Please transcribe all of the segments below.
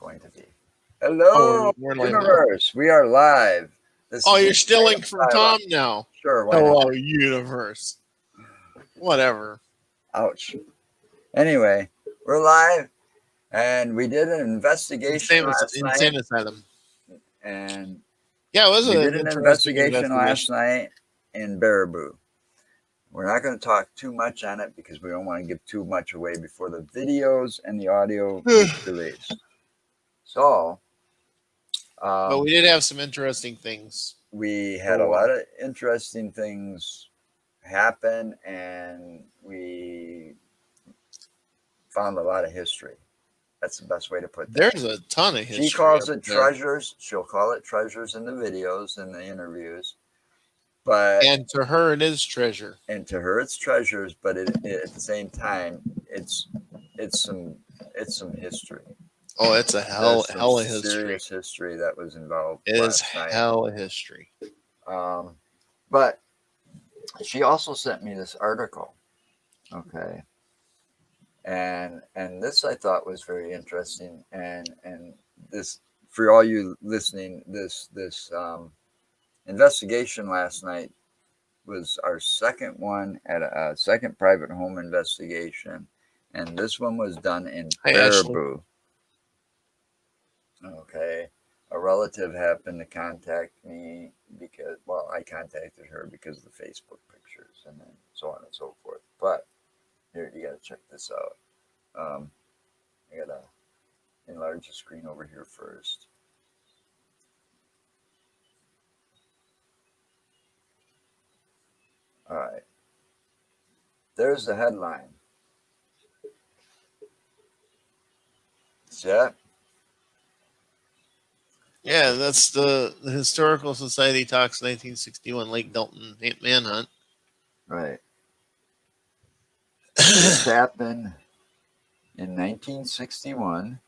going to be. Oh, Hello, we're live now. universe. We are live. This Oh, is you're Inside stealing from Asylum. Tom now. Sure, why not? Hello, universe. Whatever. Ouch. Anyway, we're live, and we did an investigation last night, Insane Asylum. and Yeah, it was we did an an interesting investigation last investigation. night in Baraboo. We're not going to talk too much on it because we don't want to give too much away before the videos and the audio gets released. So, But we did have some interesting things. we had a lot of interesting things happen, and we found a lot of history. That's the best way to put that. There's a ton of history. She calls up it there. treasures. She'll call it treasures in the videos and the interviews. But And to her, it is treasure. and to her, it's treasures. But at the same time, it's some history. Oh, it's a hell of history. Serious history that was involved. It is last night. hell of history. But she also sent me this article. Okay. And this I thought was very interesting, and this, for all you listening, this investigation last night was our second one at a second private home investigation, and this one was done in Baraboo. Okay, a relative happened to contact me because, well, I contacted her because of the Facebook pictures and then so on and so forth. But here, you got to check this out. I got to enlarge the screen over here first. All right. There's the headline. See that? Yeah, that's the Historical Society talks 1961 Lake Dalton manhunt. Right. This happened in 1961,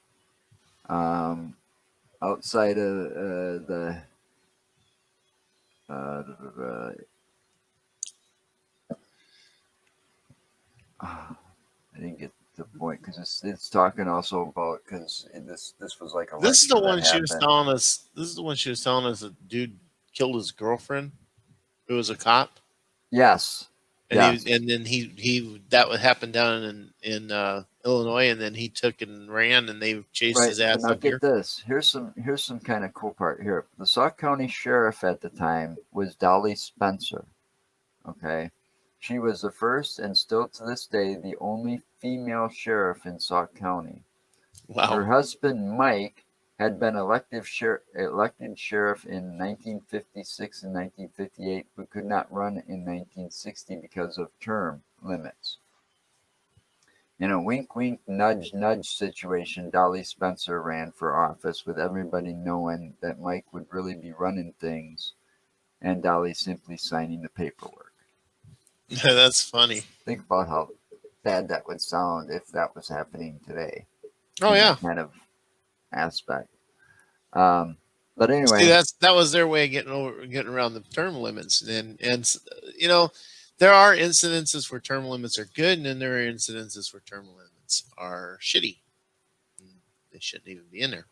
outside of I didn't get the point because it's talking also about, because this was like a This is the one she happened. was telling us. This is the one she was telling us. A dude killed his girlfriend, who was a cop. Yes. And yes. he, and then he that would happen down in Illinois, and then he took and ran, and they chased his ass now up here. This. Here's some kind of cool part here. The Sauk County Sheriff at the time was Dolly Spencer. Okay. She was the first and still to this day the only female sheriff in Sauk County. Wow. Her husband Mike had been elected sheriff in 1956 and 1958, but could not run in 1960 because of term limits. In a wink, wink, nudge, nudge situation, Dolly Spencer ran for office with everybody knowing that Mike would really be running things and Dolly simply signing the paperwork. That's funny. Think about how bad that would sound if that was happening today. Oh yeah, kind of aspect. But anyway, see, that was their way of getting around the term limits, and you know, there are incidences where term limits are good, and then there are incidences where term limits are shitty. They shouldn't even be in there.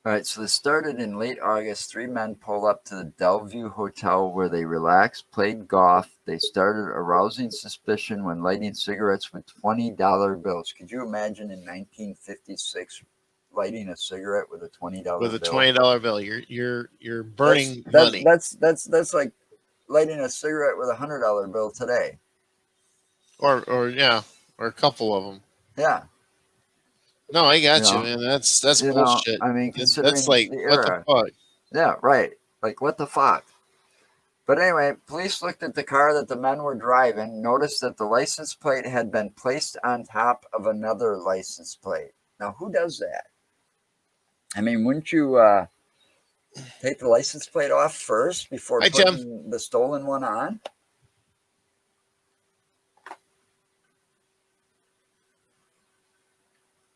All right, so this started in late August. 3 men pulled up to the Delview Hotel where they relaxed, played golf. They started arousing suspicion when lighting cigarettes with $20 bills. Could you imagine in 1956 lighting a cigarette with a $20 bill? With a $20 bill, you're burning money. That's like lighting a cigarette with a $100 bill today. Or yeah, or a couple of them. Yeah. No, I got you, man. That's bullshit. I mean, considering that's like, the era. What the fuck? Yeah, right. Like, what the fuck? But anyway, police looked at the car that the men were driving, noticed that the license plate had been placed on top of another license plate. Now, who does that? I mean, wouldn't you take the license plate off first before putting the stolen one on?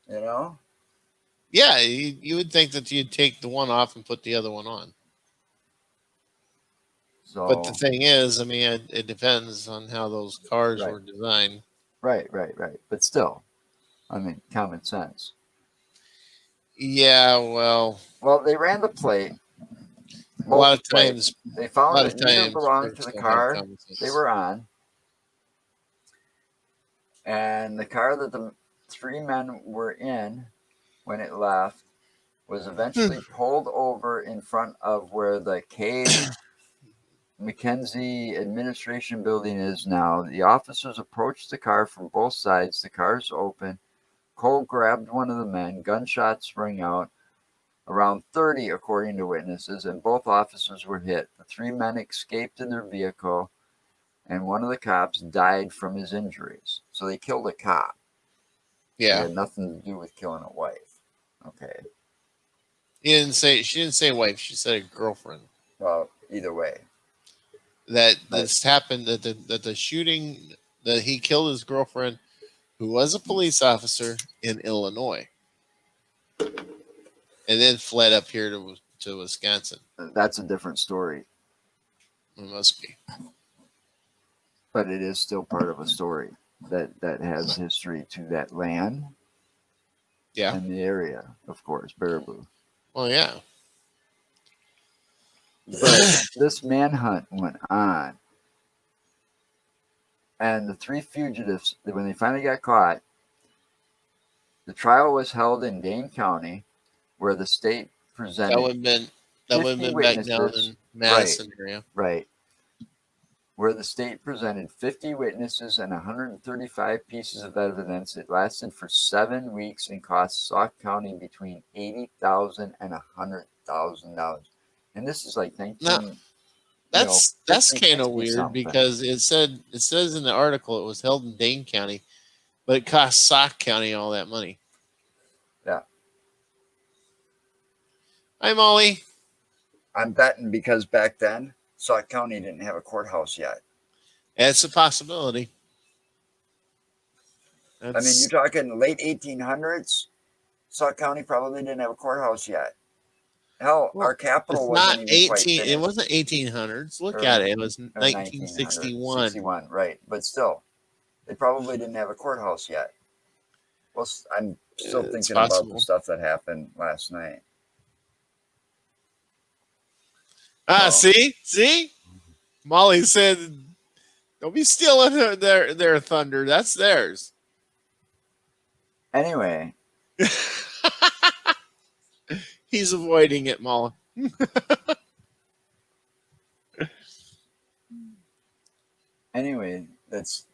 You know? Yeah, you would think that you'd take the one off and put the other one on. So, but the thing is, I mean, it depends on how those cars were designed. Right. But still, I mean, common sense. Yeah, well, Well, they ran the plate, a lot multi of plate. times, They a found lot that of neither times, belonged to folks the don't have car common they sense. were on, and the car that the three men were in when it left was eventually pulled over in front of where the Cade McKenzie Administration Building is now. The officers approached the car from both sides. The car's open. Cole grabbed one of the men. Gunshots rang out, around 30 according to witnesses, and both officers were hit. The three men escaped in their vehicle, and one of the cops died from his injuries. So they killed a cop. It Yeah, had nothing to do with killing a wife. Okay. he didn't say. She didn't say wife. She said a girlfriend. Well, either way. That But this happened. That the shooting, that he killed his girlfriend, who was a police officer in Illinois, and then fled up here to Wisconsin. that's a different story. It must be. But it is still part of a story that has history to that land Yeah. and the area, of course, Baraboo. Well, yeah. But this manhunt went on, and the three fugitives, when they finally got caught, the trial was held in Dane County, where the state That presented would have been that would have 50 been back down witnesses. in Right, Madison area. right. Where the state presented 50 witnesses and 135 pieces of evidence. It lasted for 7 weeks and cost Sauk County between $80,000 and $100,000. And this is like Now 19, that's 50, kind of 60 weird something. because it says in the article it was held in Dane County, but it cost Sauk County all that money. Yeah. Hi, Molly. I'm betting because back then, Sauk County didn't have a courthouse yet. It's a possibility. I mean, you're That's talking late 1800s. Sauk County probably didn't have a courthouse yet. Hell, well, our capital it's not wasn't even quite 18. It finished. wasn't 1800s. Look Or, at it. It was or 1900, 1961. 61, right. But still, they probably didn't have a courthouse yet. Well, I'm still It's thinking about the possible. stuff that happened last night. Ah, So, see. Molly said, "Don't be stealing their thunder. That's theirs." anyway, He's avoiding it, Molly. that's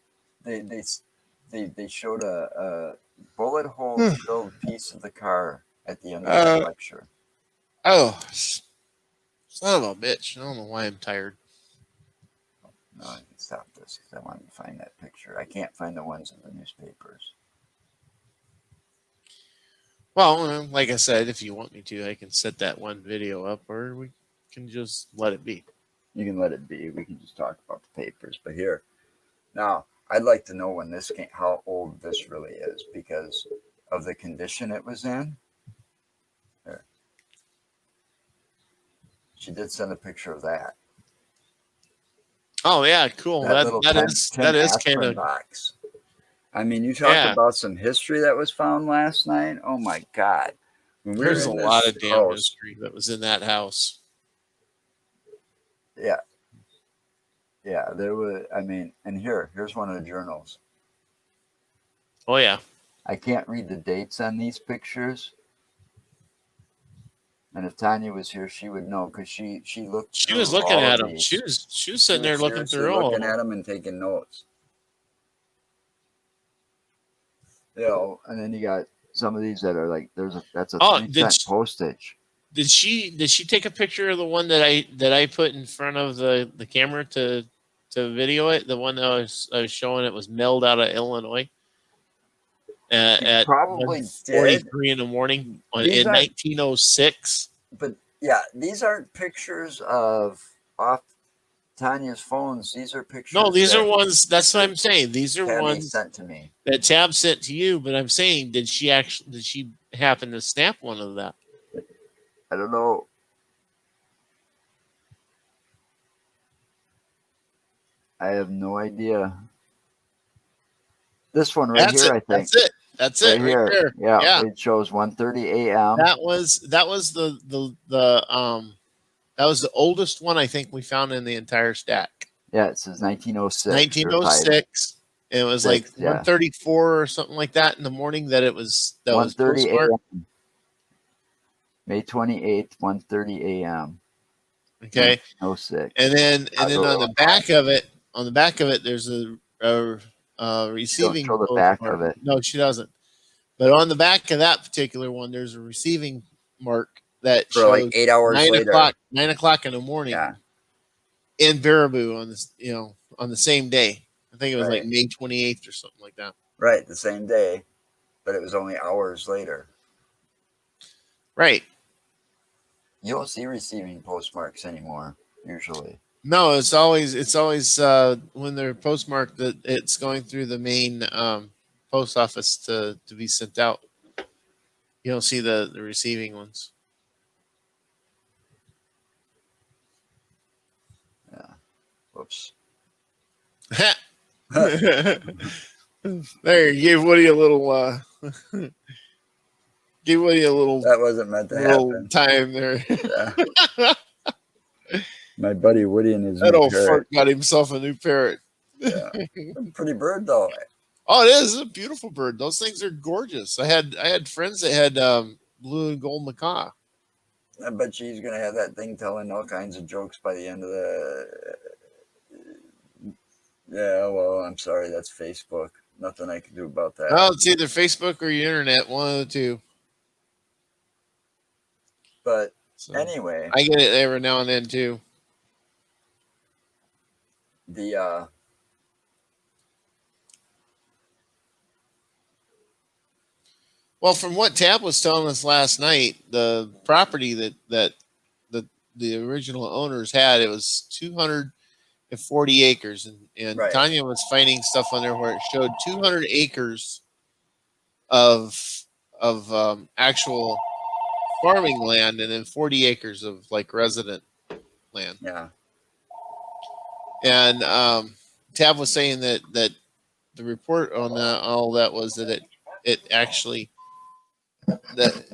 they showed a bullet hole filled piece of the car at the end of that Uh, lecture. oh, son of a bitch. I don't know why I'm tired. No, I can stop this because I want to find that picture. I can't find the ones in the newspapers. Well, like I said, if you want me to, I can set that one video up, or we can just let it be. You can let it be. We can just talk about the papers. But here, now, I'd like to know when this came, how old this really is because of the condition it was in. There. She did send a picture of that. Oh yeah, cool. That little That 10, is 10 kind aspirin of box. I mean, you talk yeah. about some history that was found last night. Oh my God. When we were There's a in lot this of damn house, history that was in that house. yeah, yeah, there was, I mean, and here's one of the journals. Oh yeah. I can't read the dates on these pictures. And if Tanya was here, she would know because she looked She was through looking all at of them. She these. was she was She sitting was there looking seriously through all of looking at them. them and taking notes. And then you got some of these that are like that's a Oh, 3 cent postage. did she take a picture of the one that I put in front of the camera to video it? The one that I was showing, it was mailed out of Illinois She at probably did. 1:43 in the morning These in aren't, 1906. but yeah, these aren't pictures of off Tanya's phones. These are No, pictures these are that ones. That's what that I'm saying. These are Tammy ones sent to me. that Tab sent to you. But I'm saying, did she happen to snap one of that? I don't know. I have no idea. This one right That's here, it. I think. That's it. That's Right it, right here. there. Yeah, Yeah, it shows 1:30 a.m. that was that was the oldest one I think we found in the entire stack. Yeah, it says It's 1906 or 5 1906. It was like 6. Yeah, 1:34 or something like that in the morning that was 1:30 postmarked. a.m. May 28th, 1:30 a.m. Okay, 1906. and then on the back of it, there's a She don't receiving show the back postmark. of it. No, she doesn't. But on the back of that particular one, there's a receiving mark that For like shows 8 hours later. 9 o'clock in the morning Yeah, in Baraboo on this, on the same day. I think it was like right. May 28th or something like that. Right, the same day, but it was only hours later. Right. You don't see receiving postmarks anymore, usually. No, it's always when they're postmarked that it's going through the main post office to be sent out. You don't see the receiving ones. Yeah. Whoops. There, you gave Woody a little give Woody a That wasn't meant to little happen. time there. Yeah. My buddy Woody and his That new old parrot. fart got himself a new parrot. Yeah. A pretty bird though. Oh, it is a beautiful bird. Those things are gorgeous. I had friends that had blue and gold macaw. I bet she's gonna have that thing telling all kinds of jokes by the end of the. Yeah, well, I'm sorry, that's Facebook. Nothing I can do about that. Well, it's either Facebook or your internet, one of the two. But So anyway, I get it every now and then too. the Well, from what Tab was telling us last night, the property that the original owners had, it was 240 acres, and right, Tanya was finding stuff on there where it showed 200 acres of actual farming land, and then 40 acres of like resident land. yeah, And Tab was saying that the report on all that was that it actually that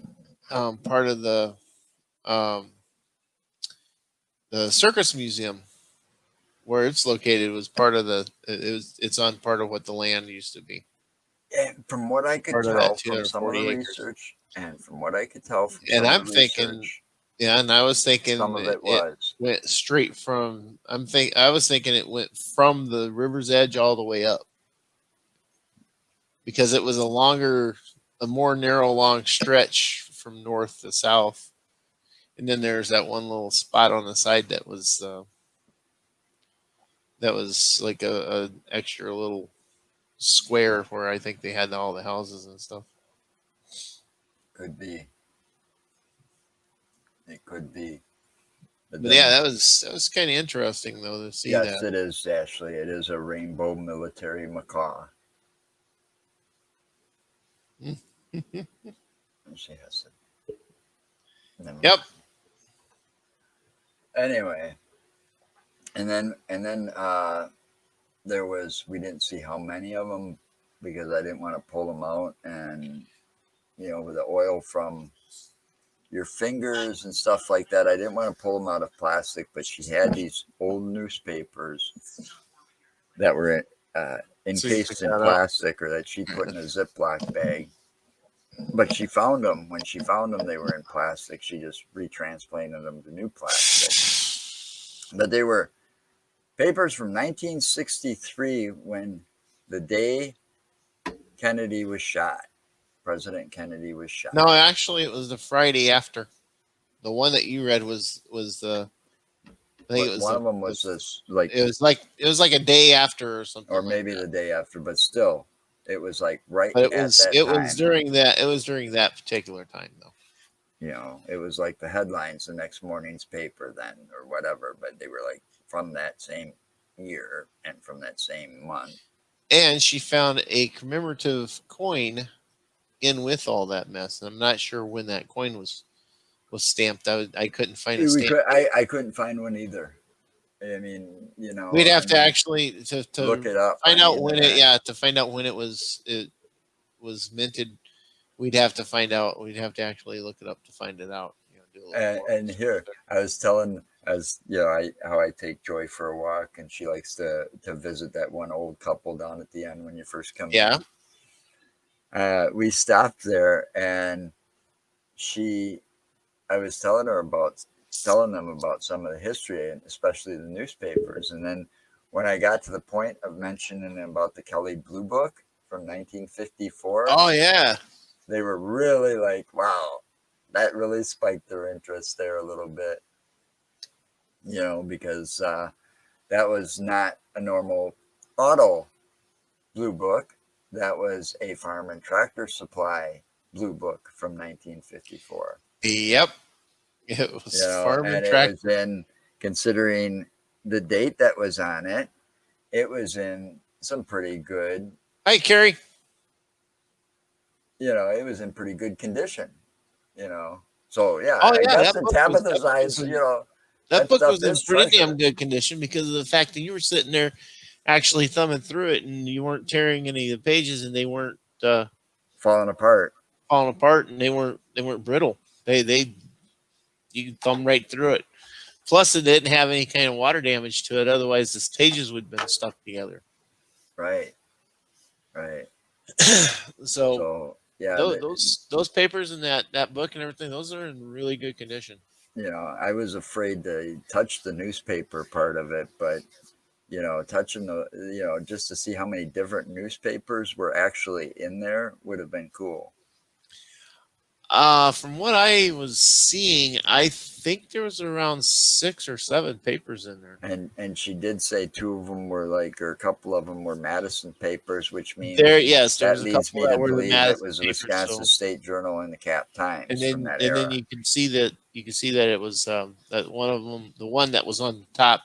part of um, the circus museum where it's located was part of it's on part of what the land used to be, and from what I could part of tell that from some of the 240 acres. research, and from what I could tell from And some of I'm the thinking, research, yeah, and I was thinking some of it it was went straight from I was thinking it went from the river's edge all the way up, because it was a more narrow long stretch from north to south. And then there's that one little spot on the side that was like a extra little square where I think they had all the houses and stuff. could be. It could be. But yeah, that was kind of interesting though to see yes, that. it is, Ashley. It is a rainbow military macaw. She has it. Yep. Anyway, and then there was, we didn't see how many of them because I didn't want to pull them out, and with the oil from your fingers and stuff like that, I didn't want to pull them out of plastic. But she had these old newspapers that were encased in plastic, or that she put in a Ziploc bag. But she found them. When she found them, they were in plastic. She just retransplanted them to new plastic. But they were papers from 1963, when the day Kennedy was shot. President Kennedy was shot. No, actually, it was the Friday after. The one that you read was the. I think But it was one of them was this, like, it was like a day after or something, or maybe like the day after. But still, it was like right but at that it time. was during that particular time though. It was like the headlines the next morning's paper then, or whatever. But they were like from that same year and from that same month. And she found a commemorative coin in with all that mess. And I'm not sure when that coin was stamped. I couldn't find a stamp. I couldn't find one either. I mean, We'd have to actually to look it up find out when to find out when it was was minted, we'd have to find out. We'd have to actually look it up to find it out. Do a little more And here, research. I was telling, as you know, how I take Joy for a walk, and she likes to visit that one old couple down at the end when you first come Yeah. in. We stopped there, and I was telling them about some of the history, and especially the newspapers. And then when I got to the point of mentioning about the Kelly Blue Book from 1954, Oh yeah. they were really like, "Wow." That really spiked their interest there a little bit, because that was not a normal auto blue book. That was a farm and tractor supply blue book from 1954. Yep. It was farm and And it track. was in, considering the date that was on it, it was in some pretty good, Hi, Carrie. it was in pretty good condition, you know. So yeah, Oh I yeah, guess in Tabitha's eyes, that that book stuff was in is pretty damn treasure. good condition because of the fact that you were sitting there actually thumbing through it and you weren't tearing any of the pages and they weren't Falling apart. falling apart and they weren't brittle. They you could thumb right through it. Plus, it didn't have any kind of water damage to it. Otherwise, the pages would have been stuck together. Right. So So yeah, those papers and that book and everything, those are in really good condition. I was afraid to touch the newspaper part of it, but touching just to see how many different newspapers were actually in there would have been cool. From what I was seeing, I think there was around 6 or 7 papers in there. And she did say two of them were or a couple of them were Madison papers, which means There that was a leads couple me that to were the believe it Madison was the papers. Wisconsin State Journal and the Cap And Times from then that and then era. you can see that it was that one of them, the one that was on the top,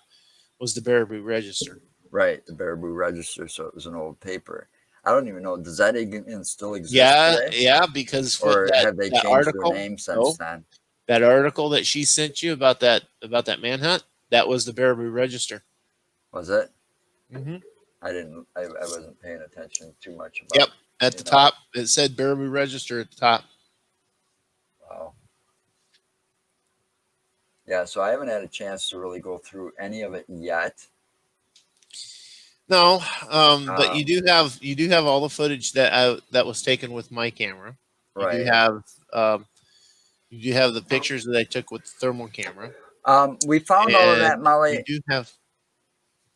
was the Baraboo Register. Right, the Baraboo Register. So it was an old paper. I don't even know. Does that even still exist Yeah, today? yeah, because what Or that have they that changed their article, name since no, then? that article that she sent you about that manhunt, that was the Baraboo Register. Was it? Mm-hmm. I wasn't paying attention too much Yep, about, at the top it said Baraboo Register at the top. wow. Yeah, so I haven't had a chance to really go through any of it yet. No, but you do have all the footage that was taken with my camera. You do Right. have the pictures that I took with the thermal camera, We found all of that, and you Molly. do have.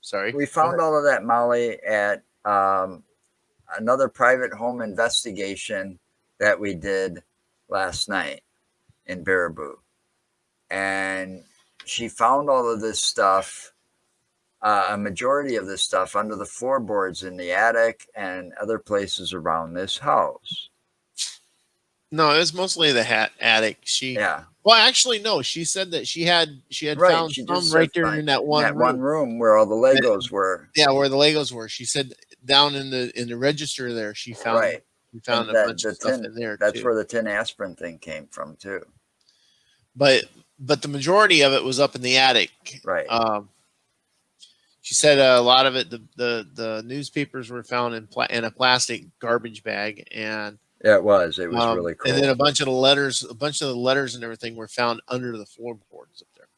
Sorry, We go ahead. found all of that, Molly, at another private home investigation that we did last night in Baraboo. And she found all of this stuff, a majority of this stuff, under the floorboards in the attic and other places around this house. No, it was mostly the attic. Yeah. Well, actually, no. She said that she had Right. found She some just right said there in that one one room. room where all the Legos were. Yeah, where the Legos were. She said down in the register there, Right. she found And a bunch the of stuff tin, in there that's too. where the tin aspirin thing came from, too. But the majority of it was up in the attic. Right. She said a lot of it, the newspapers were found in a plastic garbage bag, and Yeah, it was. It was really and then cool. a bunch of the letters and everything were found under the floorboards up there.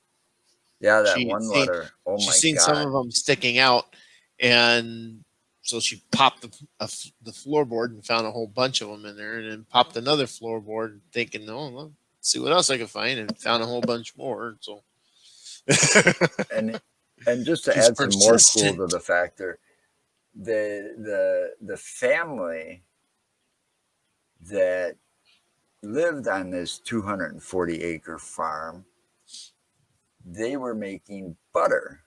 Yeah, that She one seen letter. Oh she's my seen some God. of them sticking out, and so she popped the floorboard and found a whole bunch of them in there, and then popped another floorboard, thinking, "Oh, well, see what else I can find," and found a whole bunch more. So And just to she's add some more cool persistent. to the factor, the family that lived on this 240-acre farm, they were making butter,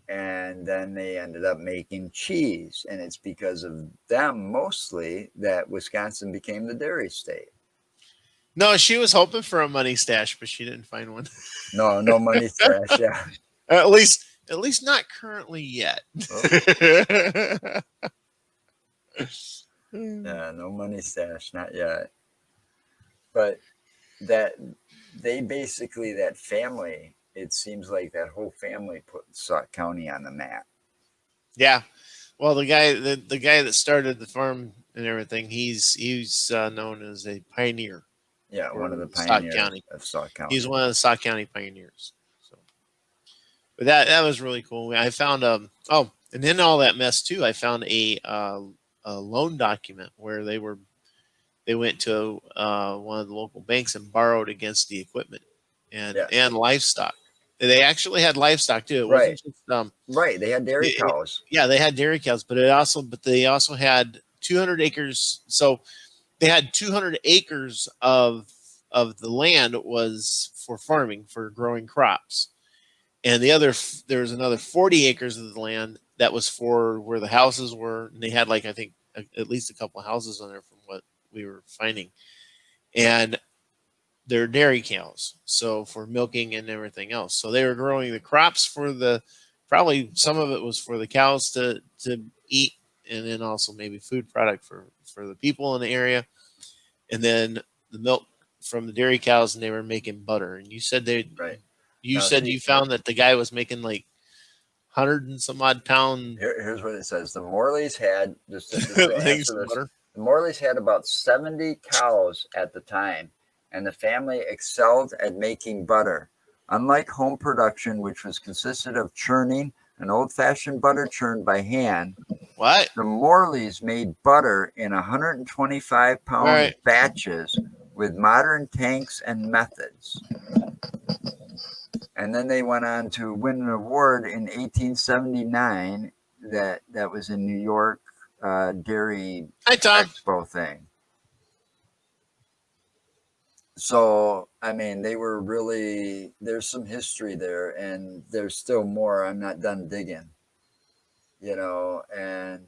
and then they ended up making cheese, and it's because of them mostly that Wisconsin became the dairy state. No, she was hoping for a money stash, but she didn't find one. No money stash. Yeah. at least not currently yet. Oh, yeah, no money stash, not yet. But that they basically, that family, it seems like that whole family put Sauk County on the map. Yeah. Well, the guy that started the farm and everything, he's known as a pioneer Yeah, one of for the Sauk pioneers County. of Sauk He's County. one of the Sauk County pioneers. So, but that was really cool. I found oh, and in all that mess too, I found a loan document where they went to one of the local banks and borrowed against the equipment Yes. and livestock. They actually had livestock too. It Right. wasn't just Right. They had dairy it- cows. yeah, they had dairy cows, but they also had 200 acres. So they had 200 acres of the land was for farming for growing crops, and there was another 40 acres of the land that was for where the houses were, and they had like I think at least a couple of houses on there from what we were finding, and they're dairy cows, so for milking and everything else. So they were growing the crops for the probably some of it was for the cows to eat, and then also maybe food product for the people in the area, and then the milk from the dairy cows, and they were making butter. And Right. you Now, said see, you found that the guy was making like 100 and some odd pound here's what it says. The Morleys had, just to things answer of this, butter. the Morleys had about 70 cows at the time, and the family excelled at making butter. Unlike home production, which was consisted of churning, an old-fashioned butter churned by hand, What? the Morleys made butter in All 125-pound right. batches with modern tanks and methods. And then they went on to win an award in 1879 that was in New York Dairy Hi, Tom. Expo thing. So, I mean, they were really, there's some history there, and there's still more. I'm not done digging, and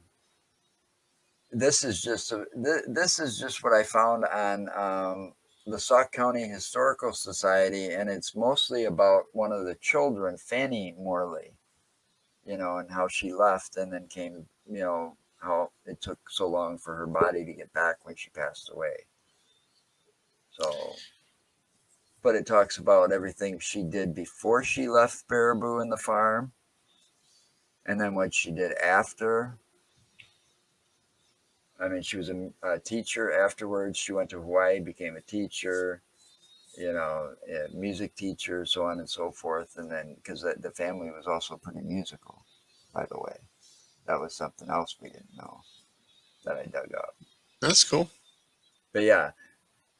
this is just what I found on the Sauk County Historical Society, and it's mostly about one of the children, Fanny Morley, and how she left and then came, how it took so long for her body to get back when she passed away. So, but it talks about everything she did before she left Baraboo and the farm, and then what she did after. I mean, she was a teacher afterwards. She went to Hawaii, became a teacher, a music teacher, so on and so forth. And then, because the family was also pretty musical, by the way. That was something else we didn't know that I dug up. That's cool. But yeah,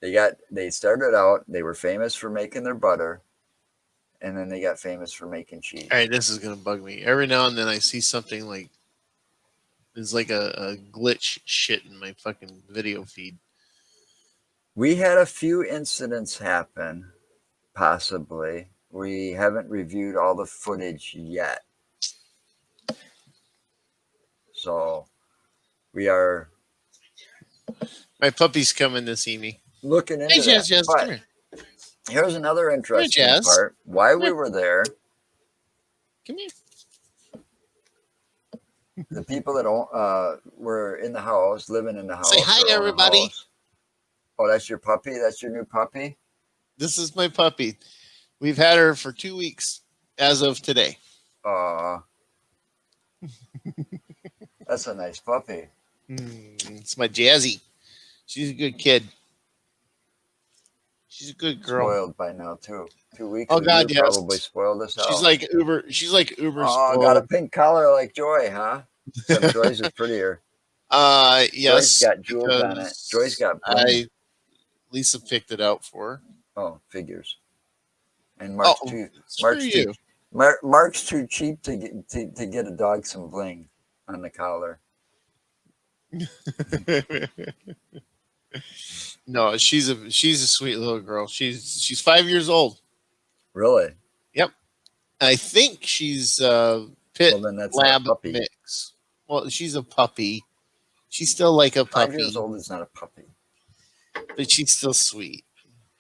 they started out, they were famous for making their butter, and then they got famous for making cheese. All right, this is gonna bug me. Every now and then I see something like there's like a glitch shit in my fucking video feed. We had a few incidents happen, possibly. We haven't reviewed all the footage yet. So we are My puppy's coming to see me. looking Hey, into Jazz, that. Jazz, come But here. here's another interesting Jazz. part. While Come we here. were there, Come here. the people that were in the house, living in the house, Say hi to or own a everybody. house. Oh, that's your puppy? That's your new puppy? This is my puppy. We've had her for 2 weeks as of today. That's a nice puppy. It's my Jazzy. She's a good kid. She's a good girl. Spoiled by now, too. 2 weeks Oh of God, you yes. probably spoiled us She's out. like uber. She's like uber Oh, spoiled. got a pink collar like Joy, huh? Except Joy's is prettier. Yes. Joy's got jewels on it. Joy's got bling. Lisa picked it out for her. Oh, figures. And Mark's too cheap to get a dog some bling on the collar. No, she's a sweet little girl. She's 5 years old. Really? Yep. I think she's pit Well, then that's lab not a puppy. mix. Well, she's a puppy. She's still like a 5 puppy, years old is not a puppy. but she's still sweet.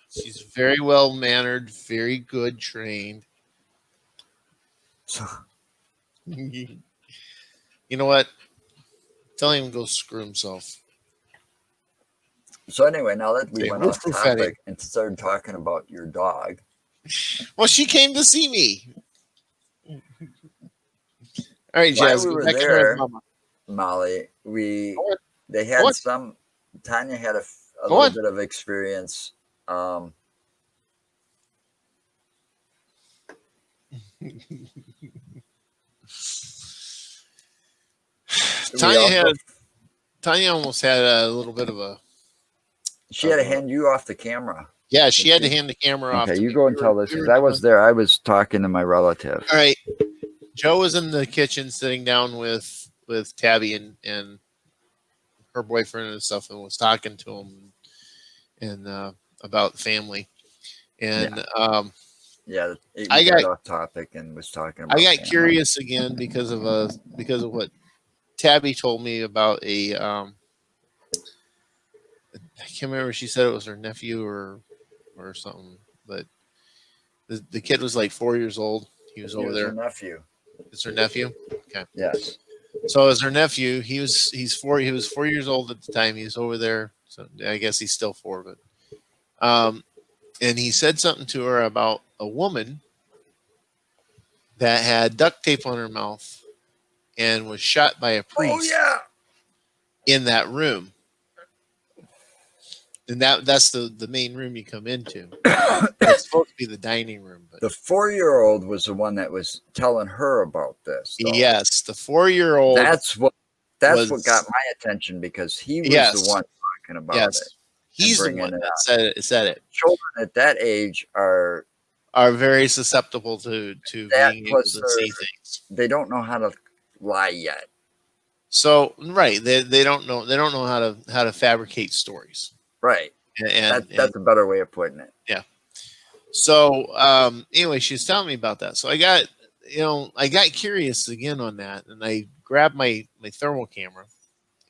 She's very well mannered, very good trained. So, You know what? Tell him to go screw himself. so anyway, now that we Say, went woof, off woof at topic and started talking about your dog, Well, she came to see me. All right, while Jazz, we go were back in there, with Mama. Molly. Go on. They Go had on. some. Tanya had a Go little on. bit of experience. Um, we Tanya also had Tanya almost had a little bit She had of to a hand you off the camera. yeah. Did She had to she? hand the camera off Okay, to you me. go and tell this We because were I doing was there. I was talking to my relative. all right. Joe was in the kitchen sitting down with Tabby and her boyfriend and stuff, and was talking to him and about family. Yeah, And yeah. We I got got off topic and was talking I about got family. curious again because of what Tabby told me about a I can't remember if she said it was her nephew or something, but the kid was like 4 years old. He was He over was her there. nephew. It's her nephew. Okay. Yes. So as her nephew, he was 4 years old at the time. He was over there. So I guess he's still four, but and he said something to her about a woman that had duct tape on her mouth and was shot by a Oh priest yeah. in that room. And that's the main room you come into. It's supposed to be the dining room, but The 4-year-old was the one that was telling her about this, though. yes, the 4-year-old That's what that's what got was my attention because he was the yes, one talking about it yes. and He's the bringing one it that up. said it. Children at that age Are very susceptible to that being able plus to see things. they don't know how to lie yet. So right, they don't know how to fabricate stories Right. and That's a better way of putting it. yeah. So anyway, she was telling me about that. So I got curious again on that, and I grabbed my thermal camera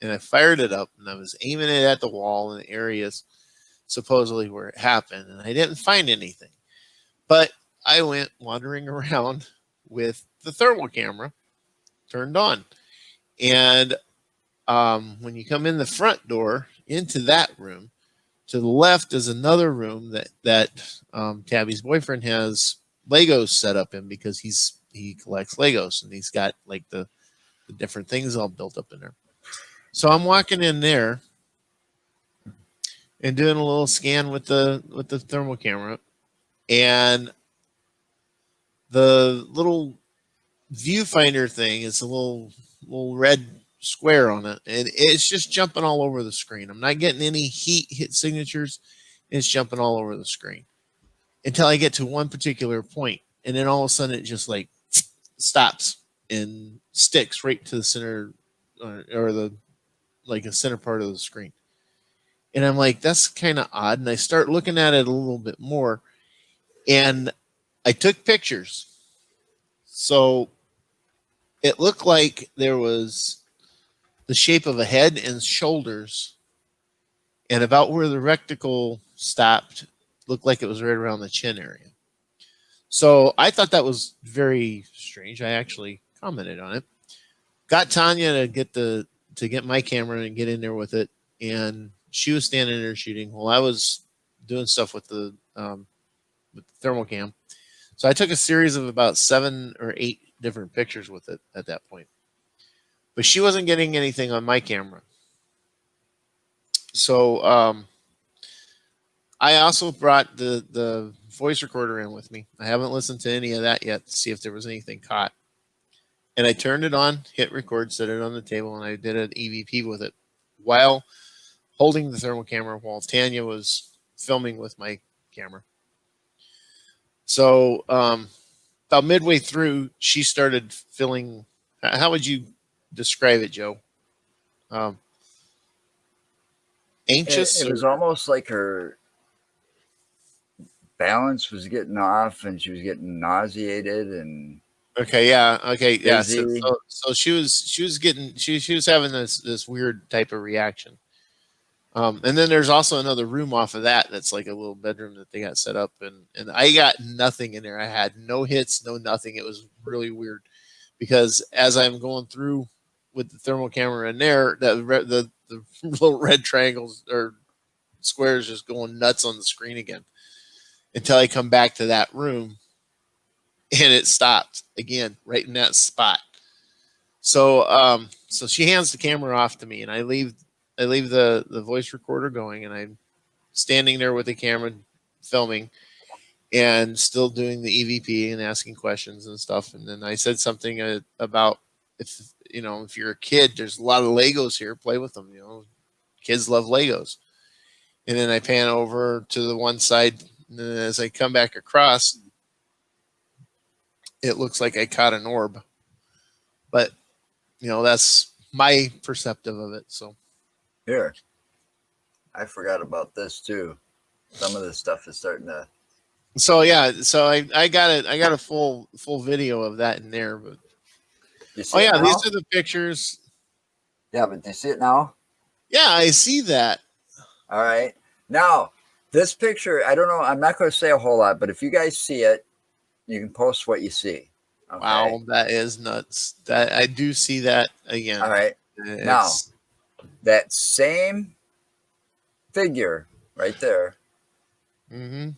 and I fired it up and I was aiming it at the wall in the areas supposedly where it happened, and I didn't find anything. But I went wandering around with the thermal camera turned on, and when you come in the front door into that room, to the left is another room that Tabby's boyfriend has Legos set up in because he collects Legos and he's got like the different things all built up in there. So I'm walking in there and doing a little scan with the thermal camera, and the little viewfinder thing is a little red square on it, and it's just jumping all over the screen. I'm not getting any heat hit signatures. It's jumping all over the screen until I get to one particular point, and then all of a sudden it just like stops and sticks right to the center or the like a center part of the screen. And I'm like, that's kind of odd. And I start looking at it a little bit more, and I took pictures. So it looked like there was the shape of a head and shoulders, and about where the reticle stopped looked like it was right around the chin area. So I thought that was very strange. I actually commented on it. Got Tanya to get my camera and get in there with it, and she was standing there shooting while I was doing stuff with the thermal cam. So I took a series of about 7 or 8 different pictures with it at that point. But she wasn't getting anything on my camera. So I also brought the voice recorder in with me. I haven't listened to any of that yet to see if there was anything caught. And I turned it on, hit record, set it on the table, and I did an EVP with it while holding the thermal camera while Tanya was filming with my camera. So about midway through, she started feeling. How would you describe it, Joe? Um, Anxious It or was almost like her balance was getting off and she was getting nauseated and okay, yeah, okay, yeah. dizzy. So she was getting she was having this weird type of reaction. And then there's also another room off of that that's like a little bedroom that they got set up, and I got nothing in there. I had no hits, no nothing. It was really weird because as I'm going through with the thermal camera in there, the little red triangles or squares just going nuts on the screen again until I come back to that room and it stopped again right in that spot. So she hands the camera off to me, and I leave the voice recorder going, and I'm standing there with the camera filming and still doing the EVP and asking questions and stuff. And then I said something about, if you're a kid, there's a lot of Legos here. Play with them. Kids love Legos. And then I pan over to the one side, and then as I come back across, it looks like I caught an orb. But that's my perceptive of it. So Here, I forgot about this too. Some of this stuff is starting to. yeah, so I got it. I got a full video of that in there. But You see oh it yeah, now? these are the pictures. Yeah, but do you see it now? Yeah, I see that. All right. Now, this picture, I don't know. I'm not going to say a whole lot, but if you guys see it, you can post what you see. Okay. Wow, that is nuts. That I do see that again. All right. Now, that same figure right there. Mm-hmm.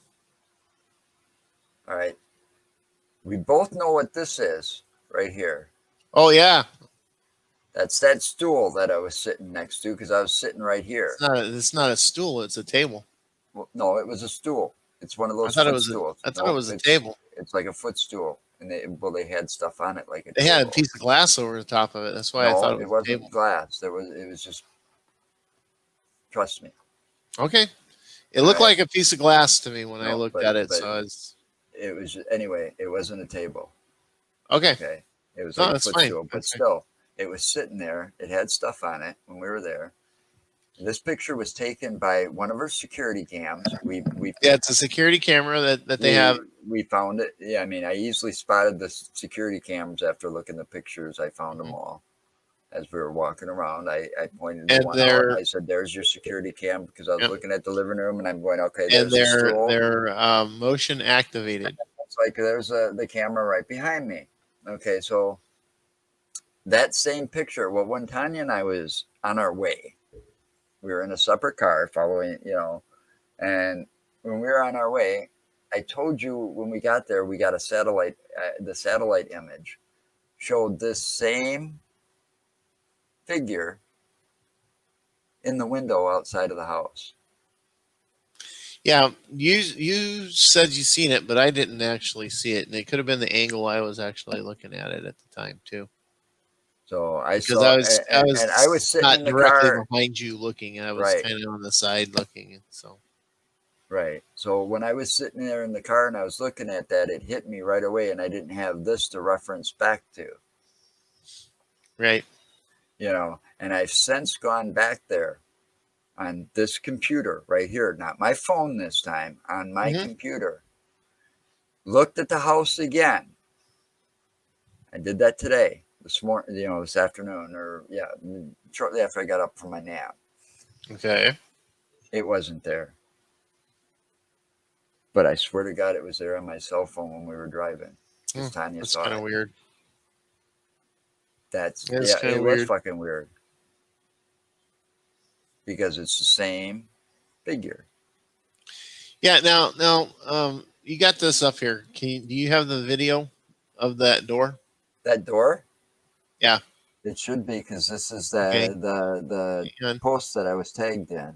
All right. We both know what this is right here. Oh yeah. That's that stool that I was sitting next to because I was sitting right here. It's not a stool. It's a table. Well, no, it was a stool. It's one of those I thought footstools. it was a table. It's like a footstool, and they had stuff on it like a They table. had a piece of glass over the top of it. That's why I thought it was a table. Glass. It was just. Trust me. Okay. It looked like a piece of glass to me when I looked at it. So it was anyway. It wasn't a table. Okay. Okay. It was like a footstool, but that's still, it was sitting there. It had stuff on it when we were there. This picture was taken by one of our security cams. It's a security camera that they have. We found it. Yeah, I mean, I easily spotted the security cams after looking at the pictures. I found them all as we were walking around. I pointed to one out and I said, "There's your security cam," because I was looking at the living room and I'm going, "Okay, there's the stool." They're motion activated. It's like there's the camera right behind me. Okay, so that same picture. Well, when Tanya and I was on our way, we were in a separate car following, and when we were on our way, I told you when we got there, we got a satellite. The satellite image showed this same figure in the window outside of the house. Yeah, you said you seen it, but I didn't actually see it, and it could have been the angle I was actually looking at it at the time too. So I was sitting not in the directly car behind you looking, and I was kind of on the side looking, and so. Right. So when I was sitting there in the car and I was looking at that, it hit me right away, and I didn't have this to reference back to. Right. And I've since gone back there on this computer right here, not my phone this time, on my computer. Looked at the house again. I did that today, this morning, this afternoon, or shortly after I got up from my nap. Okay. It wasn't there. But I swear to God, it was there on my cell phone when we were driving. Tanya saw it. That's kind of weird. It was fucking weird. Because it's the same figure. Yeah. Now, you got this up here. Do you have the video of that door? That door? Yeah. It should be, because this is the post that I was tagged in.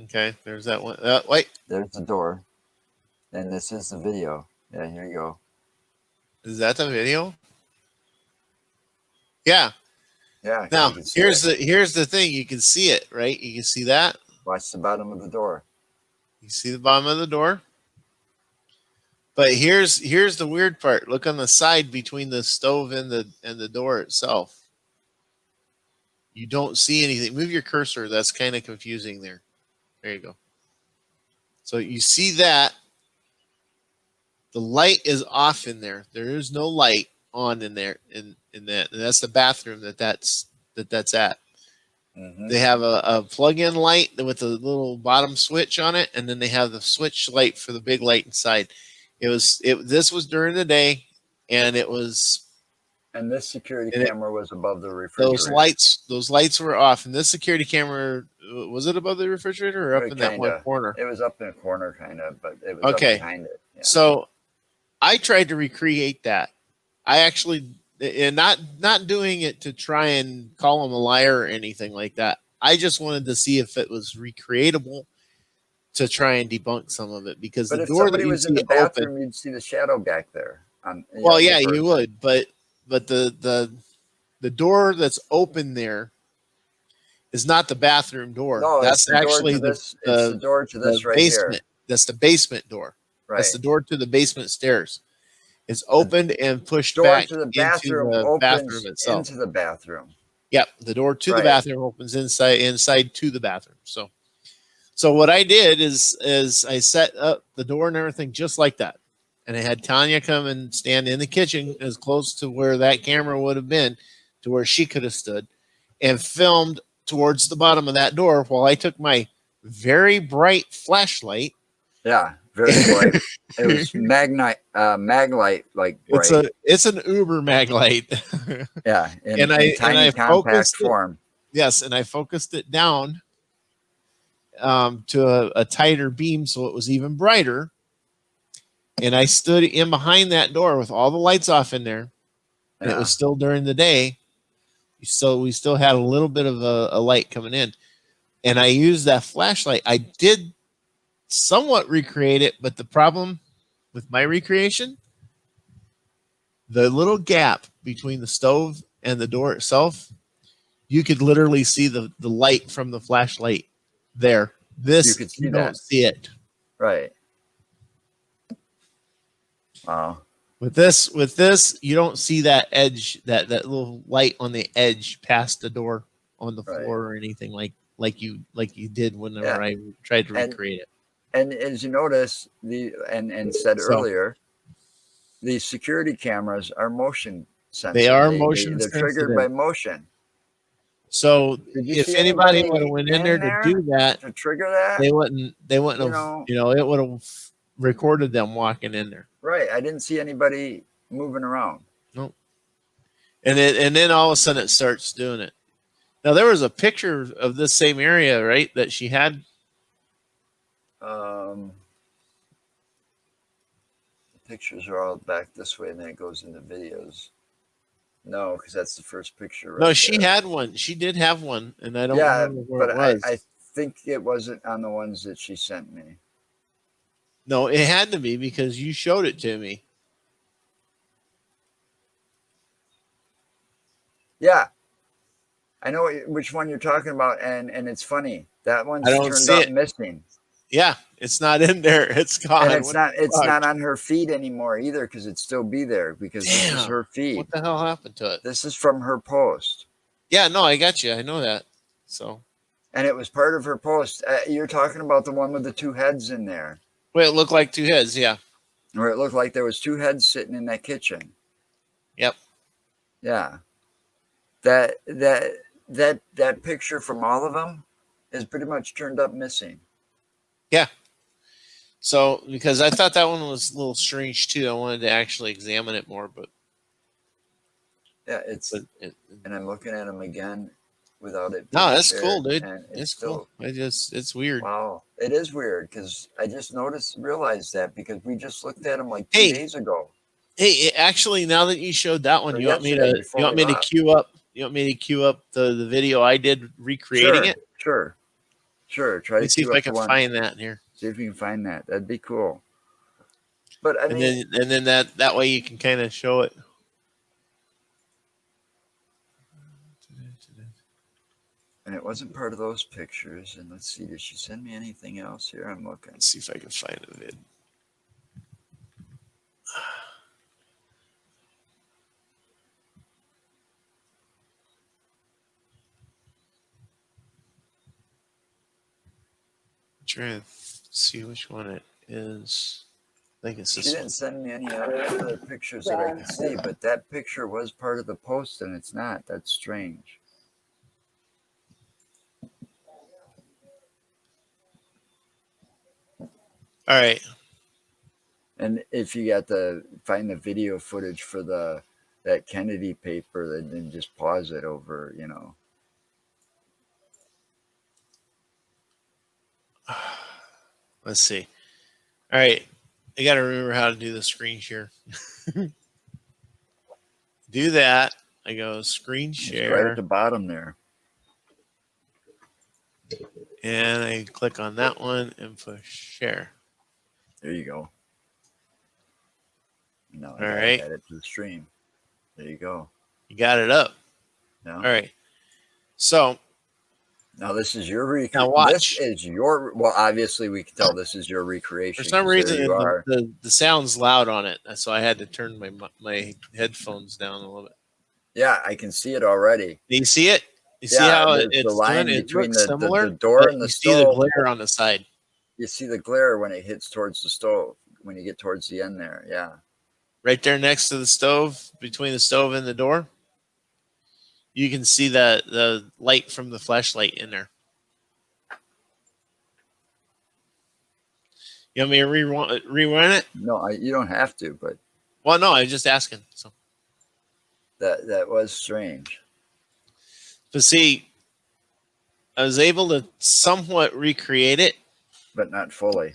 Okay. There's that one. Wait. There's the door. And this is the video. Yeah, here you go. Is that the video? Yeah. Yeah. Now, here's the thing. You can see it, right? You can see that. Watch the bottom of the door. You see the bottom of the door? But here's the weird part. Look on the side between the stove and the door itself. You don't see anything. Move your cursor. That's kind of confusing there. There you go. So you see that. The light is off in there. There is no light on in there in that. And that's the bathroom that's at. Mm-hmm. They have a plug-in light with a little bottom switch on it, and then they have the switch light for the big light inside. This was during the day, and it was. And this security camera was above the refrigerator. Those lights were off, and this security camera, was it above the refrigerator or up in that one corner? It was up in a corner, kind of, but it was up behind it. Yeah. So I tried to recreate that. I actually and not doing it to try and call him a liar or anything like that. I just wanted to see if it was recreatable to try and debunk some of it, because the But if door that somebody you was in see the open, bathroom, you'd see the shadow back there on, well, the yeah, you person. would, but the door that's open there is not the bathroom door. No, it's That's the door actually to this. It's the door to the this right basement. here. That's the basement door. That's Right. the door to the basement stairs. It's opened and pushed Door back to the into bathroom the bathroom opens itself. into the bathroom. Yep, the door to the Right. bathroom opens inside to the bathroom. So what I did is I set up the door and everything just like that. And I had Tanya come and stand in the kitchen as close to where that camera would have been to where she could have stood, and filmed towards the bottom of that door while I took my very bright flashlight. Yeah. Very bright. It was maglite like bright. It's an Uber mag light. Yeah. and In I tiny compact focused it. form. Yes, and I focused it down to a tighter beam so it was even brighter. And I stood in behind that door with all the lights off in there, and it Yeah. was still during the day. So we still had a little bit of a light coming in, and I used that flashlight. I did somewhat recreate it, but the problem with my recreation, the little gap between the stove and the door itself, you could literally see the light from the flashlight there. You This, could you see don't that. see it. Right. Wow. With this, you don't see that edge, that little light on the edge past the door on the Right. floor or anything like you did whenever Yeah. I tried to And recreate it. and as you notice, and said So earlier, the security cameras are motion they sensor. are motion They're triggered sensitive. by motion. So Did you if see anybody would have anybody went in in there to do there that, to trigger that? they wouldn't You have, know, it would have recorded them walking in there. right. I didn't see anybody moving around. Nope. And then all of a sudden it starts doing it. Now there was a picture of this same area, right, that she had. The pictures are all back this way, and then it goes into videos. No, because that's the first picture right No, she there. had one. She did have one, and I don't Yeah, remember where but it I was. think it wasn't on the ones that she sent me. No, it had to be because you showed it to me. Yeah, I know which one you're talking about, and it's funny. That I one's don't turned see up it. missing. Yeah, it's not in there. It's And gone. it's What not the fuck? on her feed anymore either, because it'd still be there because this is Damn. her feed. What the hell happened to it? This is from her post. Yeah, no, I got you. I know that. So, And it was part of her post. You're talking about the one with the two heads in there, wait, it looked like two heads. Yeah. where it looked like there was two heads sitting in that kitchen. Yep. Yeah, that picture from all of them is pretty much turned up missing. Yeah. So, because I thought that one was a little strange too, I wanted to actually examine it more, but Yeah, and I'm looking at them again without it being no, that's shared, cool, dude. and it's It's cool. still It's weird. wow. It is weird because I just realized that because we just looked at them like 2 Hey, days ago hey, actually, now that you showed that one, or yesterday before we left. queue up? You want me to queue up the video I did recreating Sure, it? sure, sure. Try Let me to see if queue I up the can one. find that in here, See if you can find that. That'd be cool. But I and mean, then that way you can kind of show it. and it wasn't part of those pictures. And let's see, did she send me anything else here? I'm looking. Let's see if I can find a vid. Trying to see which one it is. I think it's She this didn't one. send me any other pictures that I could see, but that picture was part of the post and it's not. That's strange. All right. And if you got to find the video footage for that Kennedy paper, then just pause it over, Let's see. All right. I got to remember how to do the screen share. do that, I go screen It's right share, at the bottom there. and I click on that one and push share. There you go. Now I All gotta right, add it to the stream. There you go. you got it up. Yeah. All right. So Now this is your now This watch. is your. Well, obviously we can tell this is your For recreation some because there reason, you are. the sound's loud on it, so I had to turn my headphones down a little bit. Yeah, I can see it already. Do you see it? You see Yeah, how there's the it's doing? line It between looks the similar, door but and the you see the stove. glare on the side. You see the glare when it hits towards the stove. When you get towards the end there, yeah. Right there next to the stove, between the stove and the door, you can see the light from the flashlight in there. You want me to rerun it? No, you don't have to, but Well, no, I was just asking. So, that was strange. but see, I was able to somewhat recreate it, But not fully.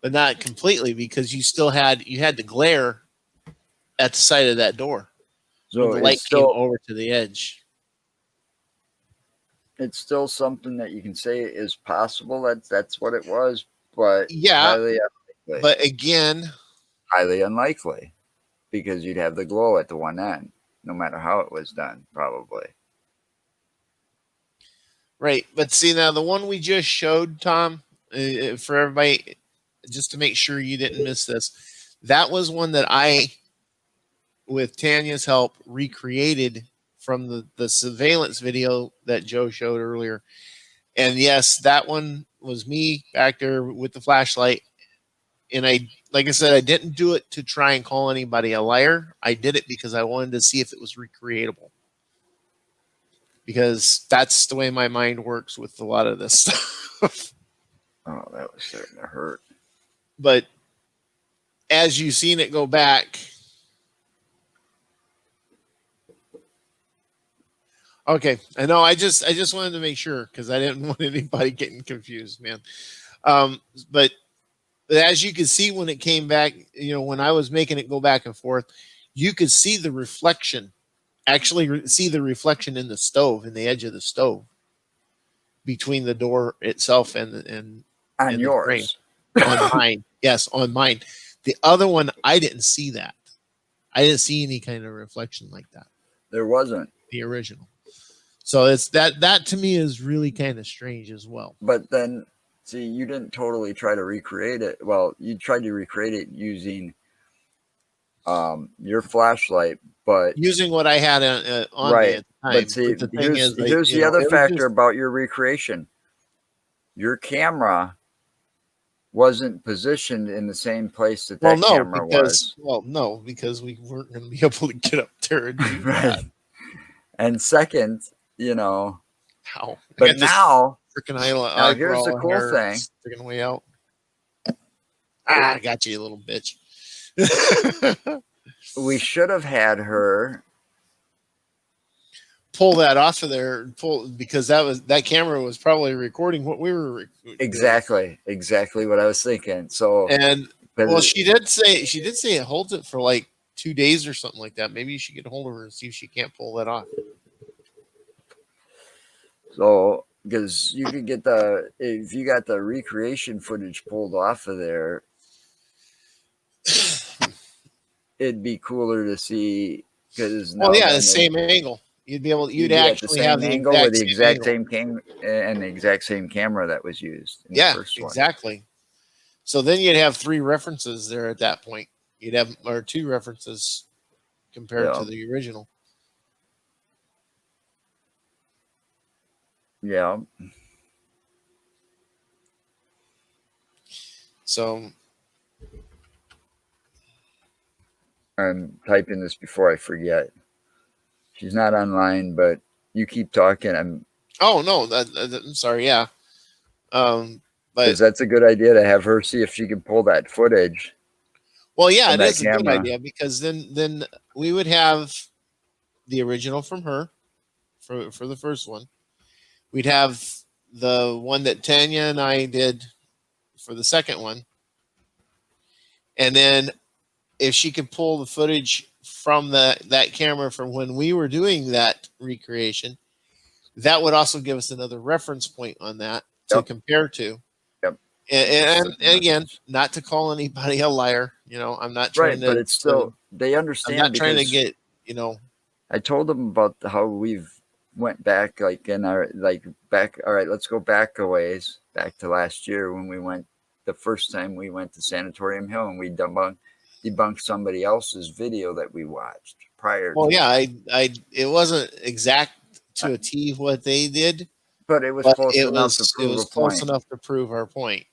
but not completely because you had the glare at the side of that door when So the light came over to the edge. it's still something that you can say is possible. That's what it was, but Yeah, highly unlikely. but again, Highly unlikely because you'd have the glow at the one end, no matter how it was done, probably. right. But see, now the one we just showed, Tom, for everybody, just to make sure you didn't miss this, that was one that I, with Tanya's help, recreated from the surveillance video that Joe showed earlier. And yes, that one was me back there with the flashlight. And like I said, I didn't do it to try and call anybody a liar. I did it because I wanted to see if it was recreatable. Because that's the way my mind works with a lot of this stuff. Oh, that was starting to hurt. But as you've seen it go back, okay, I know. I just wanted to make sure because I didn't want anybody getting confused, man. But as you can see when it came back, when I was making it go back and forth, you could see the reflection. Actually, see the reflection in the stove, in the edge of the stove, between the door itself and On the frame. yours. On mine, yes, on mine. The other one, I didn't see that. I didn't see any kind of reflection like that. There wasn't. The original. So it's that to me is really kind of strange as well. But then, see, you didn't totally try to recreate it. Well, you tried to recreate it using your flashlight, but using what I had on right. me at the time. But see, the thing here's is, the other factor about your recreation. Your camera wasn't positioned in the same place that camera was. Well, no, because we weren't going to be able to get up there and do Right. that. And second, How? But now, freaking now here's the cool thing. Sticking way out. I got you, little bitch. We should have had her pull that off of there, because that camera was probably recording what we were exactly what I was thinking. So, and well, she did say it holds it for like 2 days or something like that. Maybe you should get a hold of her and see if she can't pull that off. So, because you could get if you got the recreation footage pulled off of there, it'd be cooler to see. Because the same angle. You'd actually have the angle with the exact same camera and the exact same camera that was used. In the first one. Exactly. So then you'd have 3 references there at that point. You'd have 2 references compared to the original. Yeah. So I'm typing this before I forget. She's not online, but you keep talking. Oh no, I'm sorry. Yeah. But that's a good idea to have her see if she can pull that footage. Well, yeah, it is a good idea because then we would have the original from her for the first one. We'd have the one that Tanya and I did for the second one. And then if she could pull the footage from that camera from when we were doing that recreation, that would also give us another reference point on that to Yep. compare to. Yep. And again, not to call anybody a liar, I'm not trying Right, but to, it's still they I'm understand not trying to because get, I told them about how we've went back like in our back. All right, let's go back a ways, back to last year when we went the first time we went to Sanatorium Hill and we debunked somebody else's video that we watched prior well, to yeah, it. it wasn't exact Uh, to a T what they did, But it was but close it enough to was it prove was a close point. enough to prove our point.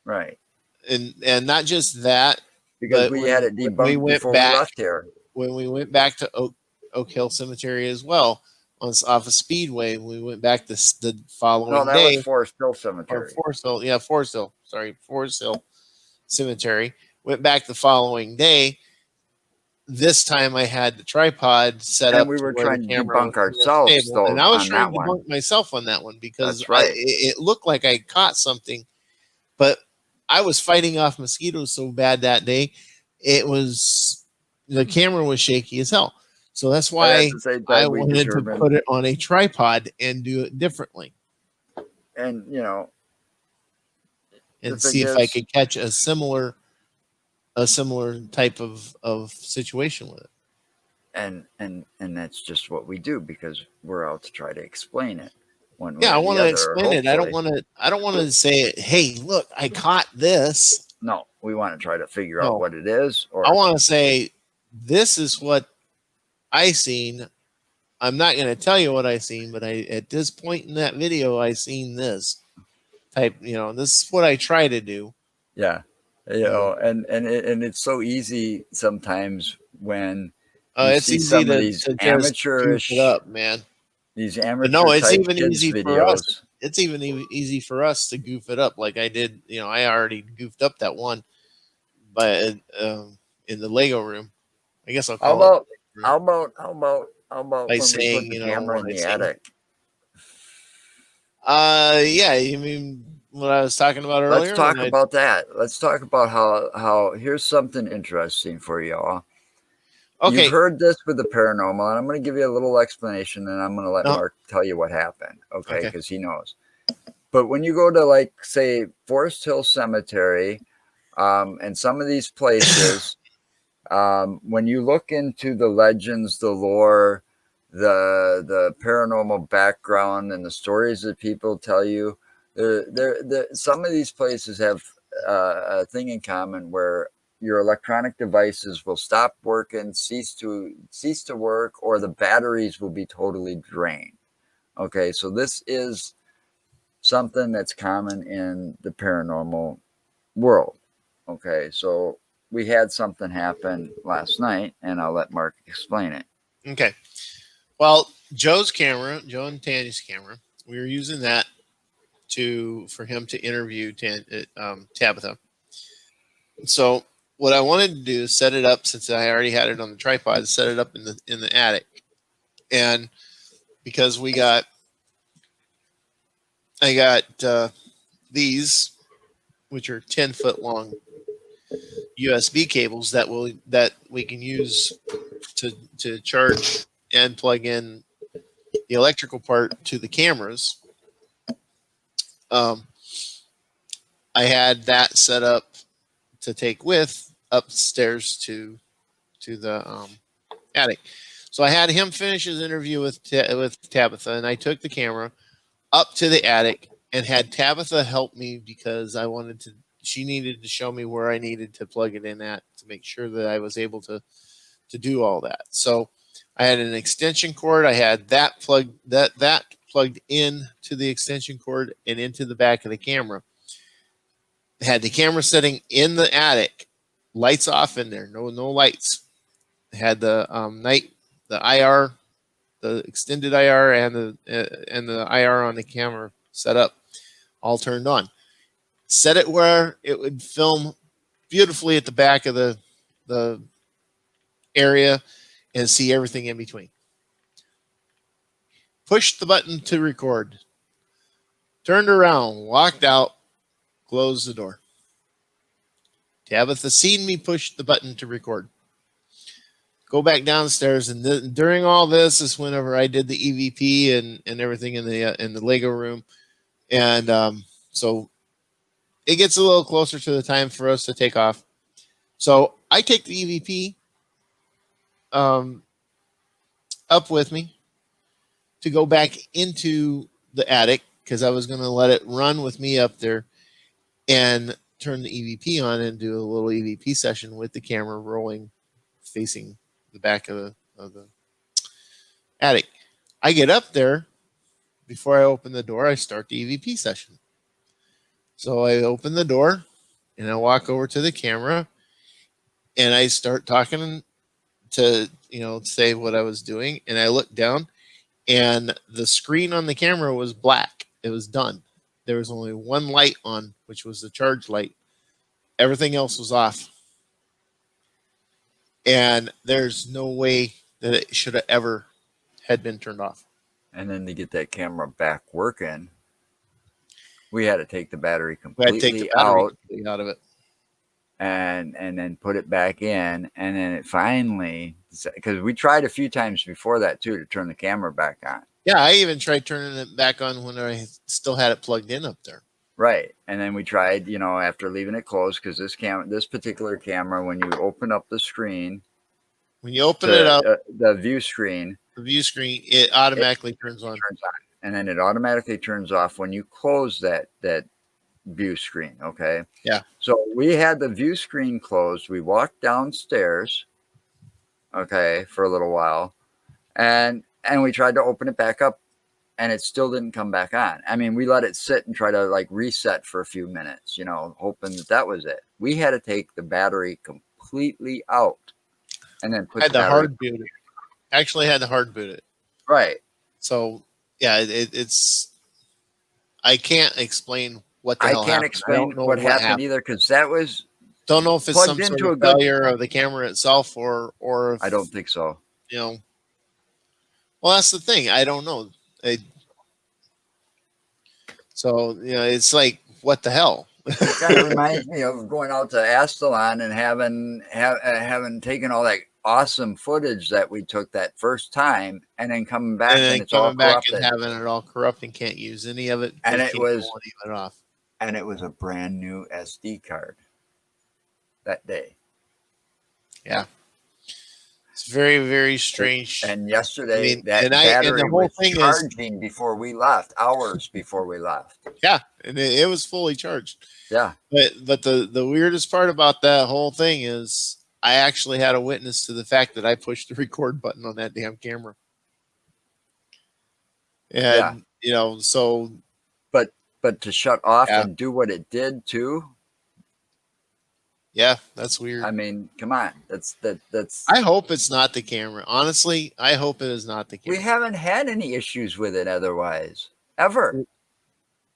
Right. And not just that, Because but we had it when we debunked went before we back left here. to Oak Hill Cemetery as well, off of Speedway, we went back the No, following that was day, Forest Hill or Cemetery. Forest Hill, sorry, Forest Hill Cemetery. Went back the following day. This time I had the tripod set And up we to were where the trying to camera was debunk more ourselves, stable, and though, I was on trying that to one. debunk myself on that one because That's right. it looked like I caught something, but I was fighting off mosquitoes so bad that day. It was the camera was shaky as hell. So that's But at why the same I time, we wanted to determined, put it on a tripod and do it differently and the and thing see if I is, could catch a similar type of situation with it. and that's just what we do because we're out to try to explain it one way Yeah, I or the want to other, or explain it. I don't hopefully. want to. I don't want to say, "Hey, look, I caught this." No, we want to try to figure out No, what it is, I or want to say, "This is what I seen." I'm not going to tell you what I seen, but I at this point in that video, I seen this type. This is what I try to do. yeah, You know, and it's so easy sometimes when you it's see easy some of these to just goof it amateurish, up, man. these But no, amateur it's type even kids easy for us. videos. It's even easy for us to goof it up, like I did. I already goofed up that one, but in the Lego room, I guess I'll How call it about the room, how about by when we put saying, the camera in what I the seen. attic? Yeah, you mean what I was talking about Let's earlier when talk I? about that. Let's talk about how here's something interesting for y'all. You've Okay, heard this with the paranormal, and I'm going to give you a little explanation, and I'm going to let no, Mark tell you what happened, okay? okay, Because he knows. But when you go to, like, say, Forest Hill Cemetery, and some of these places, when you look into the legends, the lore, the paranormal background, and the stories that people tell you, some of these places have a thing in common where your electronic devices will stop working, cease to work, or the batteries will be totally drained. Okay, so this is something that's common in the paranormal world. Okay, so we had something happen last night, and I'll let Mark explain it. okay. Well, Joe and Tanya's camera, we were using that for him to interview Tabitha. So what I wanted to do is set it up, since I already had it on the tripod, set it up in the attic, and because I got these, which are 10-foot long USB cables that we can use to charge and plug in the electrical part to the cameras. Um, I had that set up to take with upstairs to the attic. So I had him finish his interview with Tabitha, and I took the camera up to the attic and had Tabitha help me because I wanted to. She needed to show me where I needed to plug it in at to make sure that I was able to do all that. So I had an extension cord. I had that plugged in to the extension cord and into the back of the camera. I had the camera setting in the attic, lights off in there, no lights. I had the the IR, the extended IR, and the IR on the camera set up, all turned on. Set it where it would film beautifully at the back of the area and see everything in between. Pushed the button to record, turned around, walked out, closed the door. Tabitha seen me push the button to record. go back downstairs, and during all this is whenever I did the EVP and everything in the Lego room, and so it gets a little closer to the time for us to take off. So I take the EVP um, up with me to go back into the attic because I was going to let it run with me up there and turn the EVP on and do a little EVP session with the camera rolling facing the back of the attic. I get up there before I open the door. I start the EVP session. So I open the door and I walk over to the camera and I start talking to say what I was doing. And I look down and the screen on the camera was black. It was done. There was only one light on, which was the charge light. Everything else was off. And there's no way that it should have ever had been turned off. And then to get that camera back working, we had to take the battery We had to take the completely battery out completely out of it. and then put it back in, and then it finally, because we tried a few times before that too to turn the camera back on. Yeah, I even tried turning it back on when I still had it plugged in up there. Right, and then we tried, after leaving it closed, because this particular camera, when you open up the screen, when you open it up, the view screen, it automatically turns on, and then it automatically turns off when you close that view screen. Okay. Yeah. So we had the view screen closed. We walked downstairs, okay, for a little while, and we tried to open it back up, and it still didn't come back on. I mean, we let it sit and try to like reset for a few minutes, hoping that was it. We had to take the battery completely out and then put the hard boot it. Actually had to hard boot it. Right. So yeah, it's I can't explain what the hell happened. I can't explain what happened either, because that was, don't know if it's some sort of failure of the camera itself or if, I don't think so. Well, that's the thing. I don't know. So it's like, what the hell? It kind of reminds me of going out to Asylum and having taken all that awesome footage that we took that first time, and then coming back and it's all corrupted. And having it all corrupt and can't use any of it. And it was a brand new SD card that day. Yeah. It's very, very strange. And yesterday, that battery was charging before we left, hours before we left. Yeah, and it was fully charged. Yeah. But the weirdest part about that whole thing is I actually had a witness to the fact that I pushed the record button on that damn camera. And, so. But to shut off and do what it did too. Yeah, that's weird. I mean, come on. That's. I hope it's not the camera. Honestly, I hope it is not the camera. We haven't had any issues with it otherwise, ever.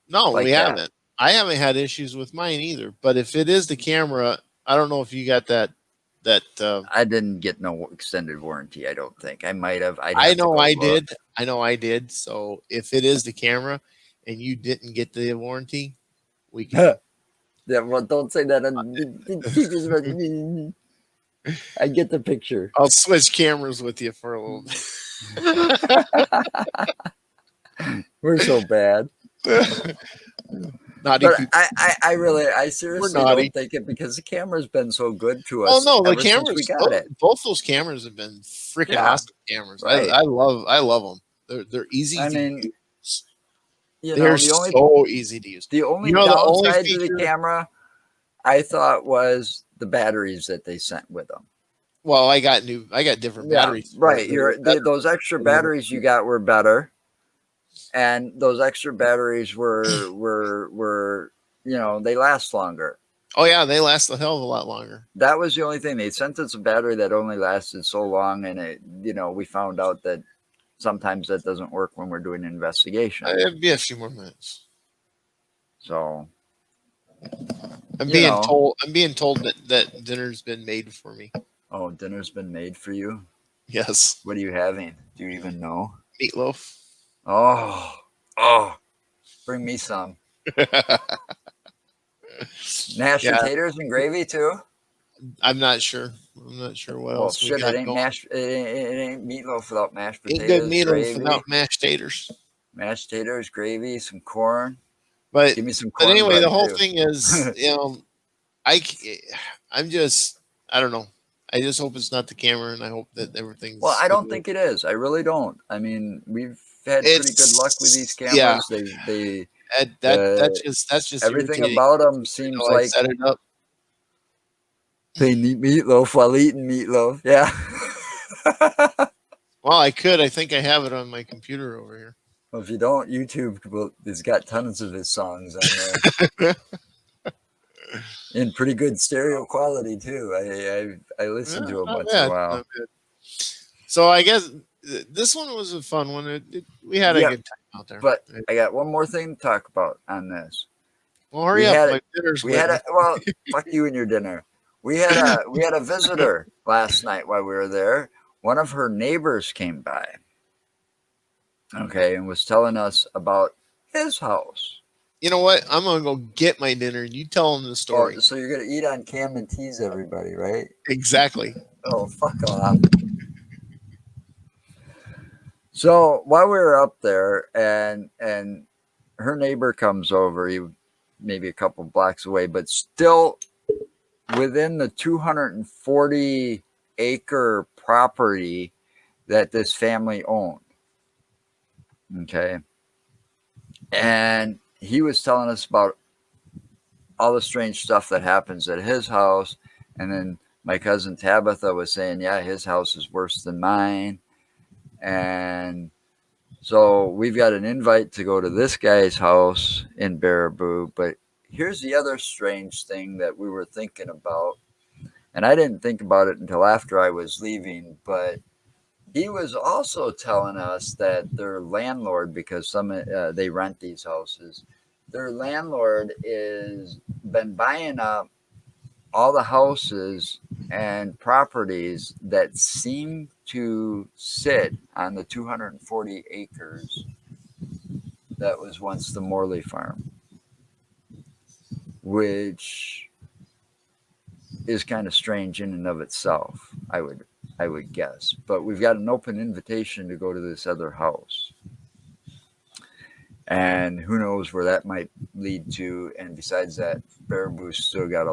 No, we haven't. I haven't had issues with mine either. But if it is the camera, I don't know if you got that. I didn't get no extended warranty. I don't think I might have. I know I did. I know I did. So if it is the camera and you didn't get the warranty, we can. Yeah, well, don't say that. I get the picture. I'll switch cameras with you for a little bit. We're so bad. Naughty but I seriously don't think it, because the camera's been so good to us. Oh no, the cameras, we got it. Both those cameras have been freaking awesome cameras. Right. I love them. They're easy. I mean, they're so easy to use. The only downside to the camera, I thought, was the batteries that they sent with them. Well, I got different batteries. Right. Those extra batteries you got were better. And those extra batteries were they last longer. Oh yeah, they last a hell of a lot longer. That was the only thing. They sent us a battery that only lasted so long, and it, we found out that sometimes that doesn't work when we're doing an investigation. It'd be a few more minutes. So I'm being told that dinner's been made for me. Oh, dinner's been made for you? Yes. What are you having? Do you even know? Meatloaf. Oh, bring me some. Mashed potatoes and gravy too? I'm not sure. I'm not sure what Well, else we shit, it got ain't going. mashed. It ain't meatloaf without mashed Ain't good potatoes, meatloaf gravy, without mashed taters. mashed potatoes, gravy, some corn. But Give me some but anyway, the cornbread whole too. thing is, I I'm just I don't know. I just hope it's not the camera, and I hope that Well, everything's I good. don't think it is. I really don't. I mean, we've had pretty good luck with these Yeah. cameras. They That uh, that's just everything irritating. about them Even seems though I like set it up. they eat meatloaf while eating meatloaf. Yeah. Well, I could. I think I have it on my computer over here. Well, if you don't, YouTube has got tons of his songs on there in pretty good stereo quality too. I listen Yeah, to them not once in a bad. while. Not bad. So I guess this one was a fun one. We had a Yep. good time out there. But I got one more thing to talk about on this. Well, hurry We up. had My dinner's we had waiting. a well, fuck you and your dinner. We had a visitor last night while we were there. One of her neighbors came by, okay, and was telling us about his house. You know what? I'm gonna go get my dinner. You tell them the Oh, story. so you're gonna eat on cam and tease everybody, right? Exactly. Oh, fuck off. So while we were up there, and her neighbor comes over, he maybe a couple blocks away, but still within the 240-acre property that this family owned. Okay. And he was telling us about all the strange stuff that happens at his house. And then my cousin Tabitha was saying, yeah, his house is worse than mine. And so we've got an invite to go to this guy's house in Baraboo. But here's the other strange thing that we were thinking about. And I didn't think about it until after I was leaving, but he was also telling us that their landlord, because they rent these houses, their landlord is been buying up all the houses and properties that seem to sit on the 240 acres that was once the Morley farm, which is kind of strange in and of itself, I would guess. But we've got an open invitation to go to this other house. And who knows where that might lead to. And besides that, Baraboo's still got a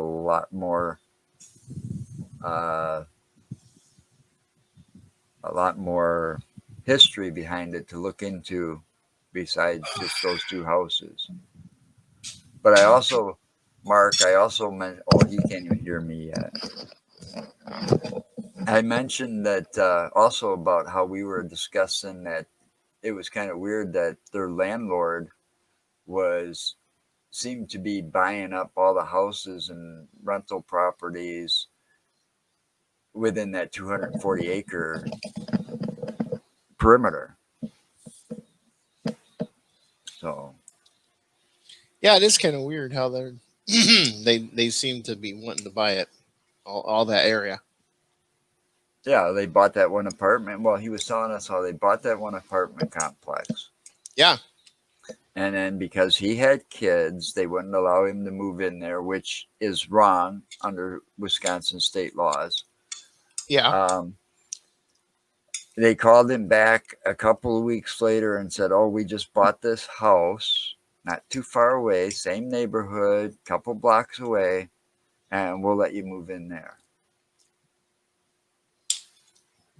uh, lot more history behind it to look into besides just those two houses. But I also, Mark, I also meant, oh, he can't even hear me yet. I mentioned that also about how we were discussing that it was kind of weird that their landlord was seemed to be buying up all the houses and rental properties within that 240-acre perimeter. So Yeah, it is kind of weird how they're they seem to be wanting to buy it, all that area. yeah, they bought that one apartment. Well, he was telling us how they bought that one apartment complex. Yeah. And then because he had kids, they wouldn't allow him to move in there, which is wrong under Wisconsin state laws. Yeah. They called him back a couple of weeks later and said, oh, we just bought this house not too far away, same neighborhood, couple blocks away, and we'll let you move in there.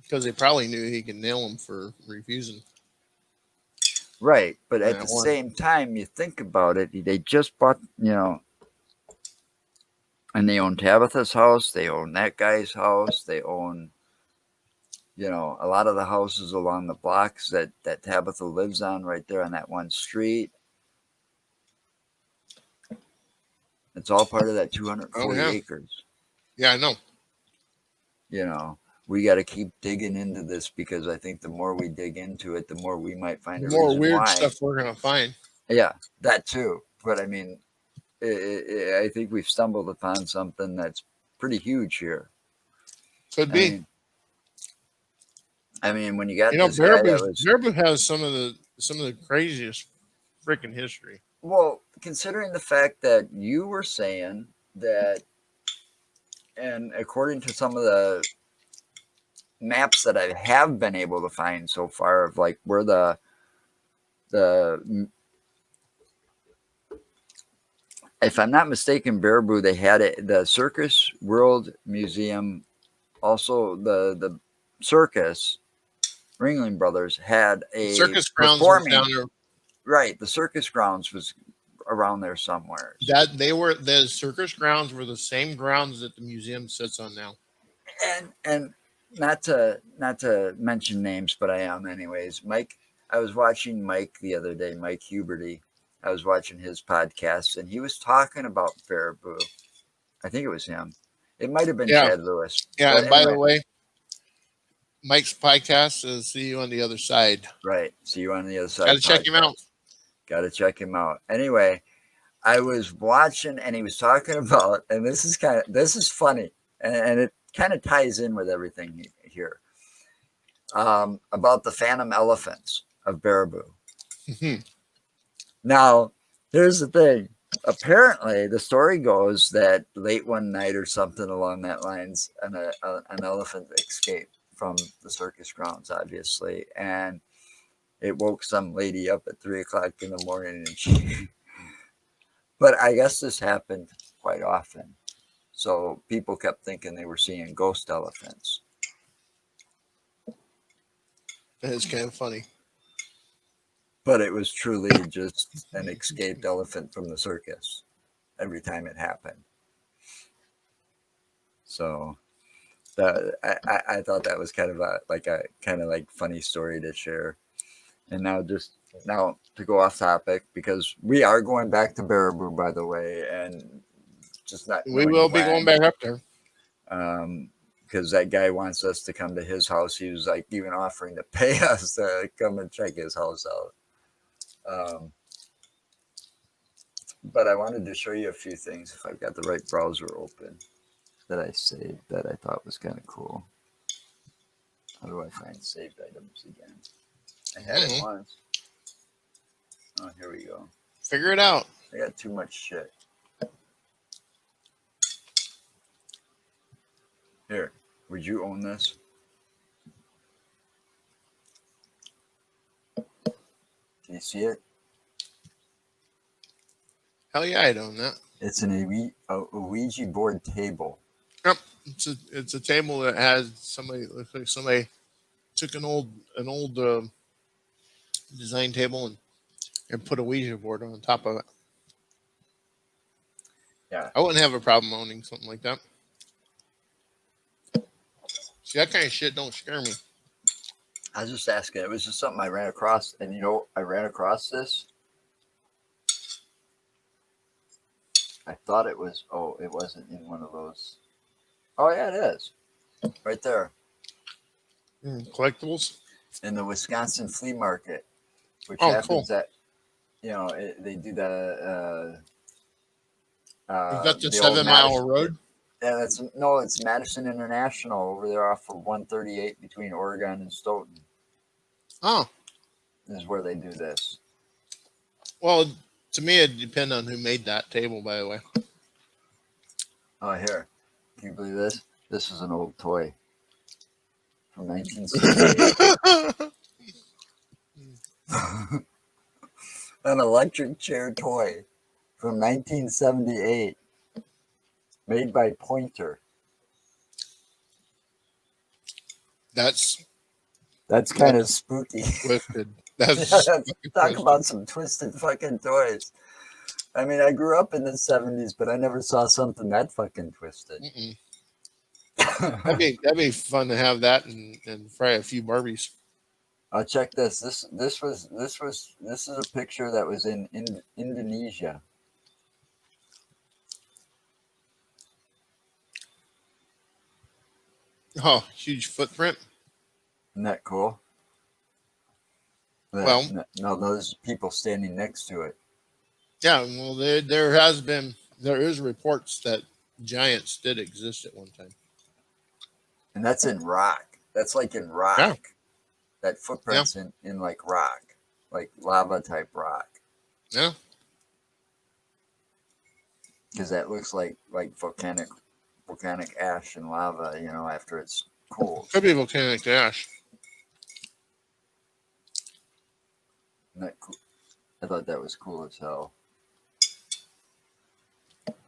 Because they probably knew he could nail him for refusing. Right. But at That the one. same time, you think about it, they just bought, and they own Tabitha's house, they own that guy's house, they own, a lot of the houses along the blocks that Tabitha lives on right there on that one street. It's all part of that Oh 240 yeah. acres. Yeah, I know. We got to keep digging into this because I think the more we dig into it, the more we might find The a more reason weird why. stuff we're gonna find. Yeah, that too. But I mean, I think we've stumbled upon something that's pretty huge here. Could I be. mean, when you got this guy that was, Baraboo has some of the craziest freaking history. well, considering the fact that you were saying that And according to some of the maps that I have been able to find so far of like where the if I'm not mistaken, Baraboo, they had it, the Circus World Museum, also the circus, Ringling Brothers, had The a circus grounds was down performing, there. right, the circus grounds was around there somewhere. That they were the circus grounds were the same grounds that the museum sits on now. And not to mention names, but I am anyways. Mike, I was watching Mike the other day, Mike Huberty. I was watching his podcast, and he was talking about Baraboo. I think it was him. It might have been Yeah, Chad Lewis, yeah. but And by the anyway, way, Mike's podcast is "See You on the Other Side." right. See you on the other Got side to check him podcast. out. Got to check him out. Anyway, I was watching, and he was talking about, and this is funny, and it kind of ties in with everything here. About the phantom elephants of Baraboo. Now, here's the thing. Apparently, the story goes that late one night or something along that lines, an elephant escaped from the circus grounds, obviously, and it woke some lady up at 3 o'clock in the morning. And but I guess this happened quite often. So people kept thinking they were seeing ghost elephants. It's kind of funny. But it was truly just an escaped elephant from the circus every time it happened. So I thought that was kind of a funny story to share. And now to go off topic, because we are going back to Baraboo, by the way, and just not We knowing will be going when. back up there. Because that guy wants us to come to his house. He was like even offering to pay us to come and check his house out. But I wanted to show you a few things if I've got the right browser open that I saved that I thought was kind of cool. How do I find saved items again? I had it once. Oh, here we go. Figure it out. I got too much shit. Here, would you own this? Can you see it? Hell yeah, I'd own that. It's a Ouija board table. Yep, it's a table that has somebody looks like somebody took an old design table and put a Ouija board on top of it. Yeah. I wouldn't have a problem owning something like that. See, that kind of shit don't scare me. I was just asking. It was just something I ran across, and I ran across this. I thought it was. Oh, it wasn't in one of those. Oh yeah, it is. Right there Collectibles. in the Wisconsin flea market, which Oh, happens cool. at, they do the. Is that the The old 7 Mile Madison. Road? Yeah, it's Madison International over there off of 138 between Oregon and Stoughton. Oh, Is where they do this. well, to me, it depends on who made that table, by the way. Oh, here. Can you believe this? This is an old toy from 1968. An electric chair toy from 1978, made by Pointer. That's kind of spooky. twisted. That's Talk twisted. about some twisted fucking toys. I mean, I grew up in the 70s, but I never saw something that fucking twisted. That'd be fun to have that and fry a few Barbies. Check this. This is a picture that was in Indonesia. Oh, huge footprint. Isn't that cool? Well, no, those people standing next to it. yeah. Well, there is reports that giants did exist at one time. And that's in rock. That's like in rock. Yeah. That footprint's in like rock, like lava type rock. Yeah. Because that looks like volcanic volcanic ash and lava, after it's cooled. Could be volcanic ash. Isn't that cool? I thought that was cool as hell.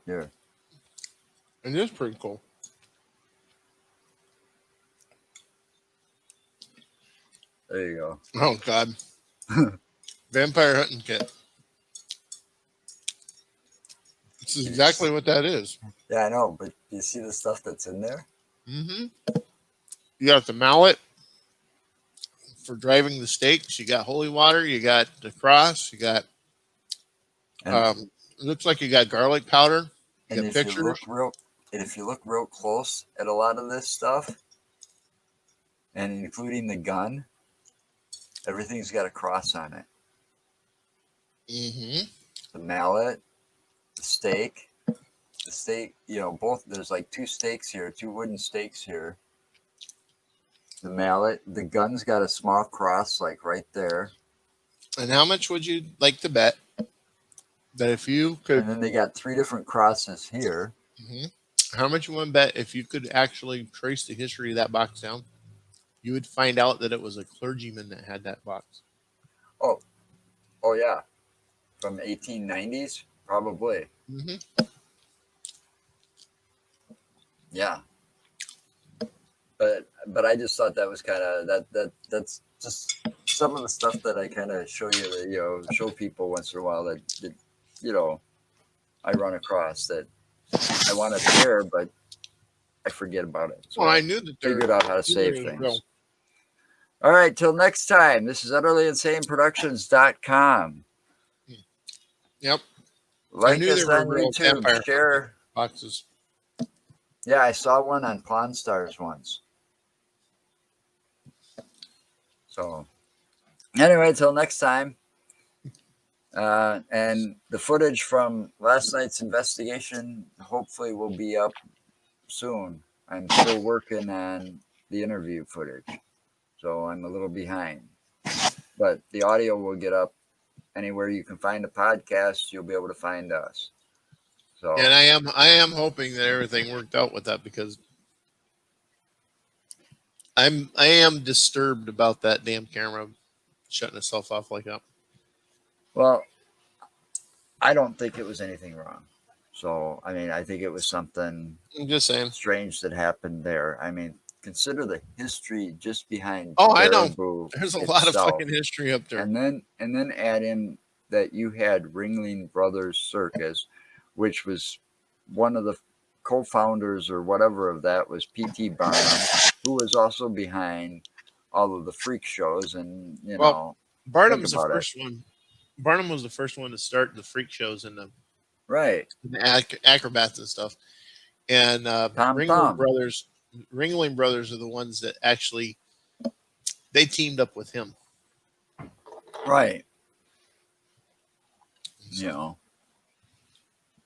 Here. It is pretty cool. There you go. Oh God. Vampire hunting kit. This is exactly what that is. Yeah, I know, but you see the stuff that's in there? Mm-hmm. You got the mallet for driving the stakes. You got holy water. You got the cross. You got. And, It looks like you got garlic powder. You and got if pictures. you look real close at a lot of this stuff, and including the gun, everything's got a cross on it. Mm-hmm. The mallet, the stake, both. There's like two stakes here, two wooden stakes here. The mallet, the gun's got a small cross like right there. And how much would you like to bet that if you could? And then they got three different crosses here. Mm-hmm. How much you want to bet if you could actually trace the history of that box down? You would find out that it was a clergyman that had that box. Oh yeah, from 1890s, probably. Mm-hmm. Yeah, but I just thought that was kind of that's just some of the stuff that I kind of show show people once in a while that I run across that I want to share, but I forget about it. So Well, I knew that I figured out how to save there was things. real. All right, till next time. This is utterlyinsaneproductions.com. Yep. Like knew us there were on real YouTube, vampire share. boxes. Yeah, I saw one on Pawn Stars once. So, anyway, till next time. And the footage from last night's investigation hopefully will be up soon. I'm still working on the interview footage, so I'm a little behind. But the audio will get up anywhere you can find a podcast. You'll be able to find us. So, And I am hoping that everything worked out with that because I am disturbed about that damn camera shutting itself off like that. well, I don't think it was anything wrong. So, I mean, I think it was something I'm just saying. strange that happened there. I mean, consider the history just behind Oh, I know. Baraboo There's a lot of itself. fucking history up there. And then add in that you had Ringling Brothers Circus, which was one of the co-founders or whatever of that was P.T. Barnum, who was also behind all of the freak shows. And Barnum's the first one. Barnum was the first one to start the freak shows and the right, acrobats and stuff. And Ringling Brothers are the ones that actually they teamed up with him. right. So,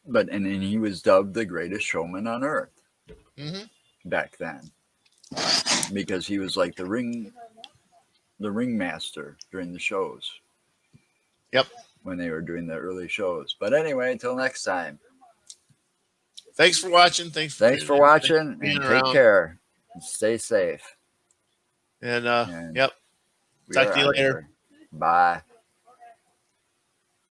but and he was dubbed the greatest showman on earth back then because he was like the ringmaster during the shows. Yep. When they were doing the early shows. But anyway, until next time. Thanks for watching. Thanks for watching and take care. And stay safe. And yep. Talk to you later. Bye.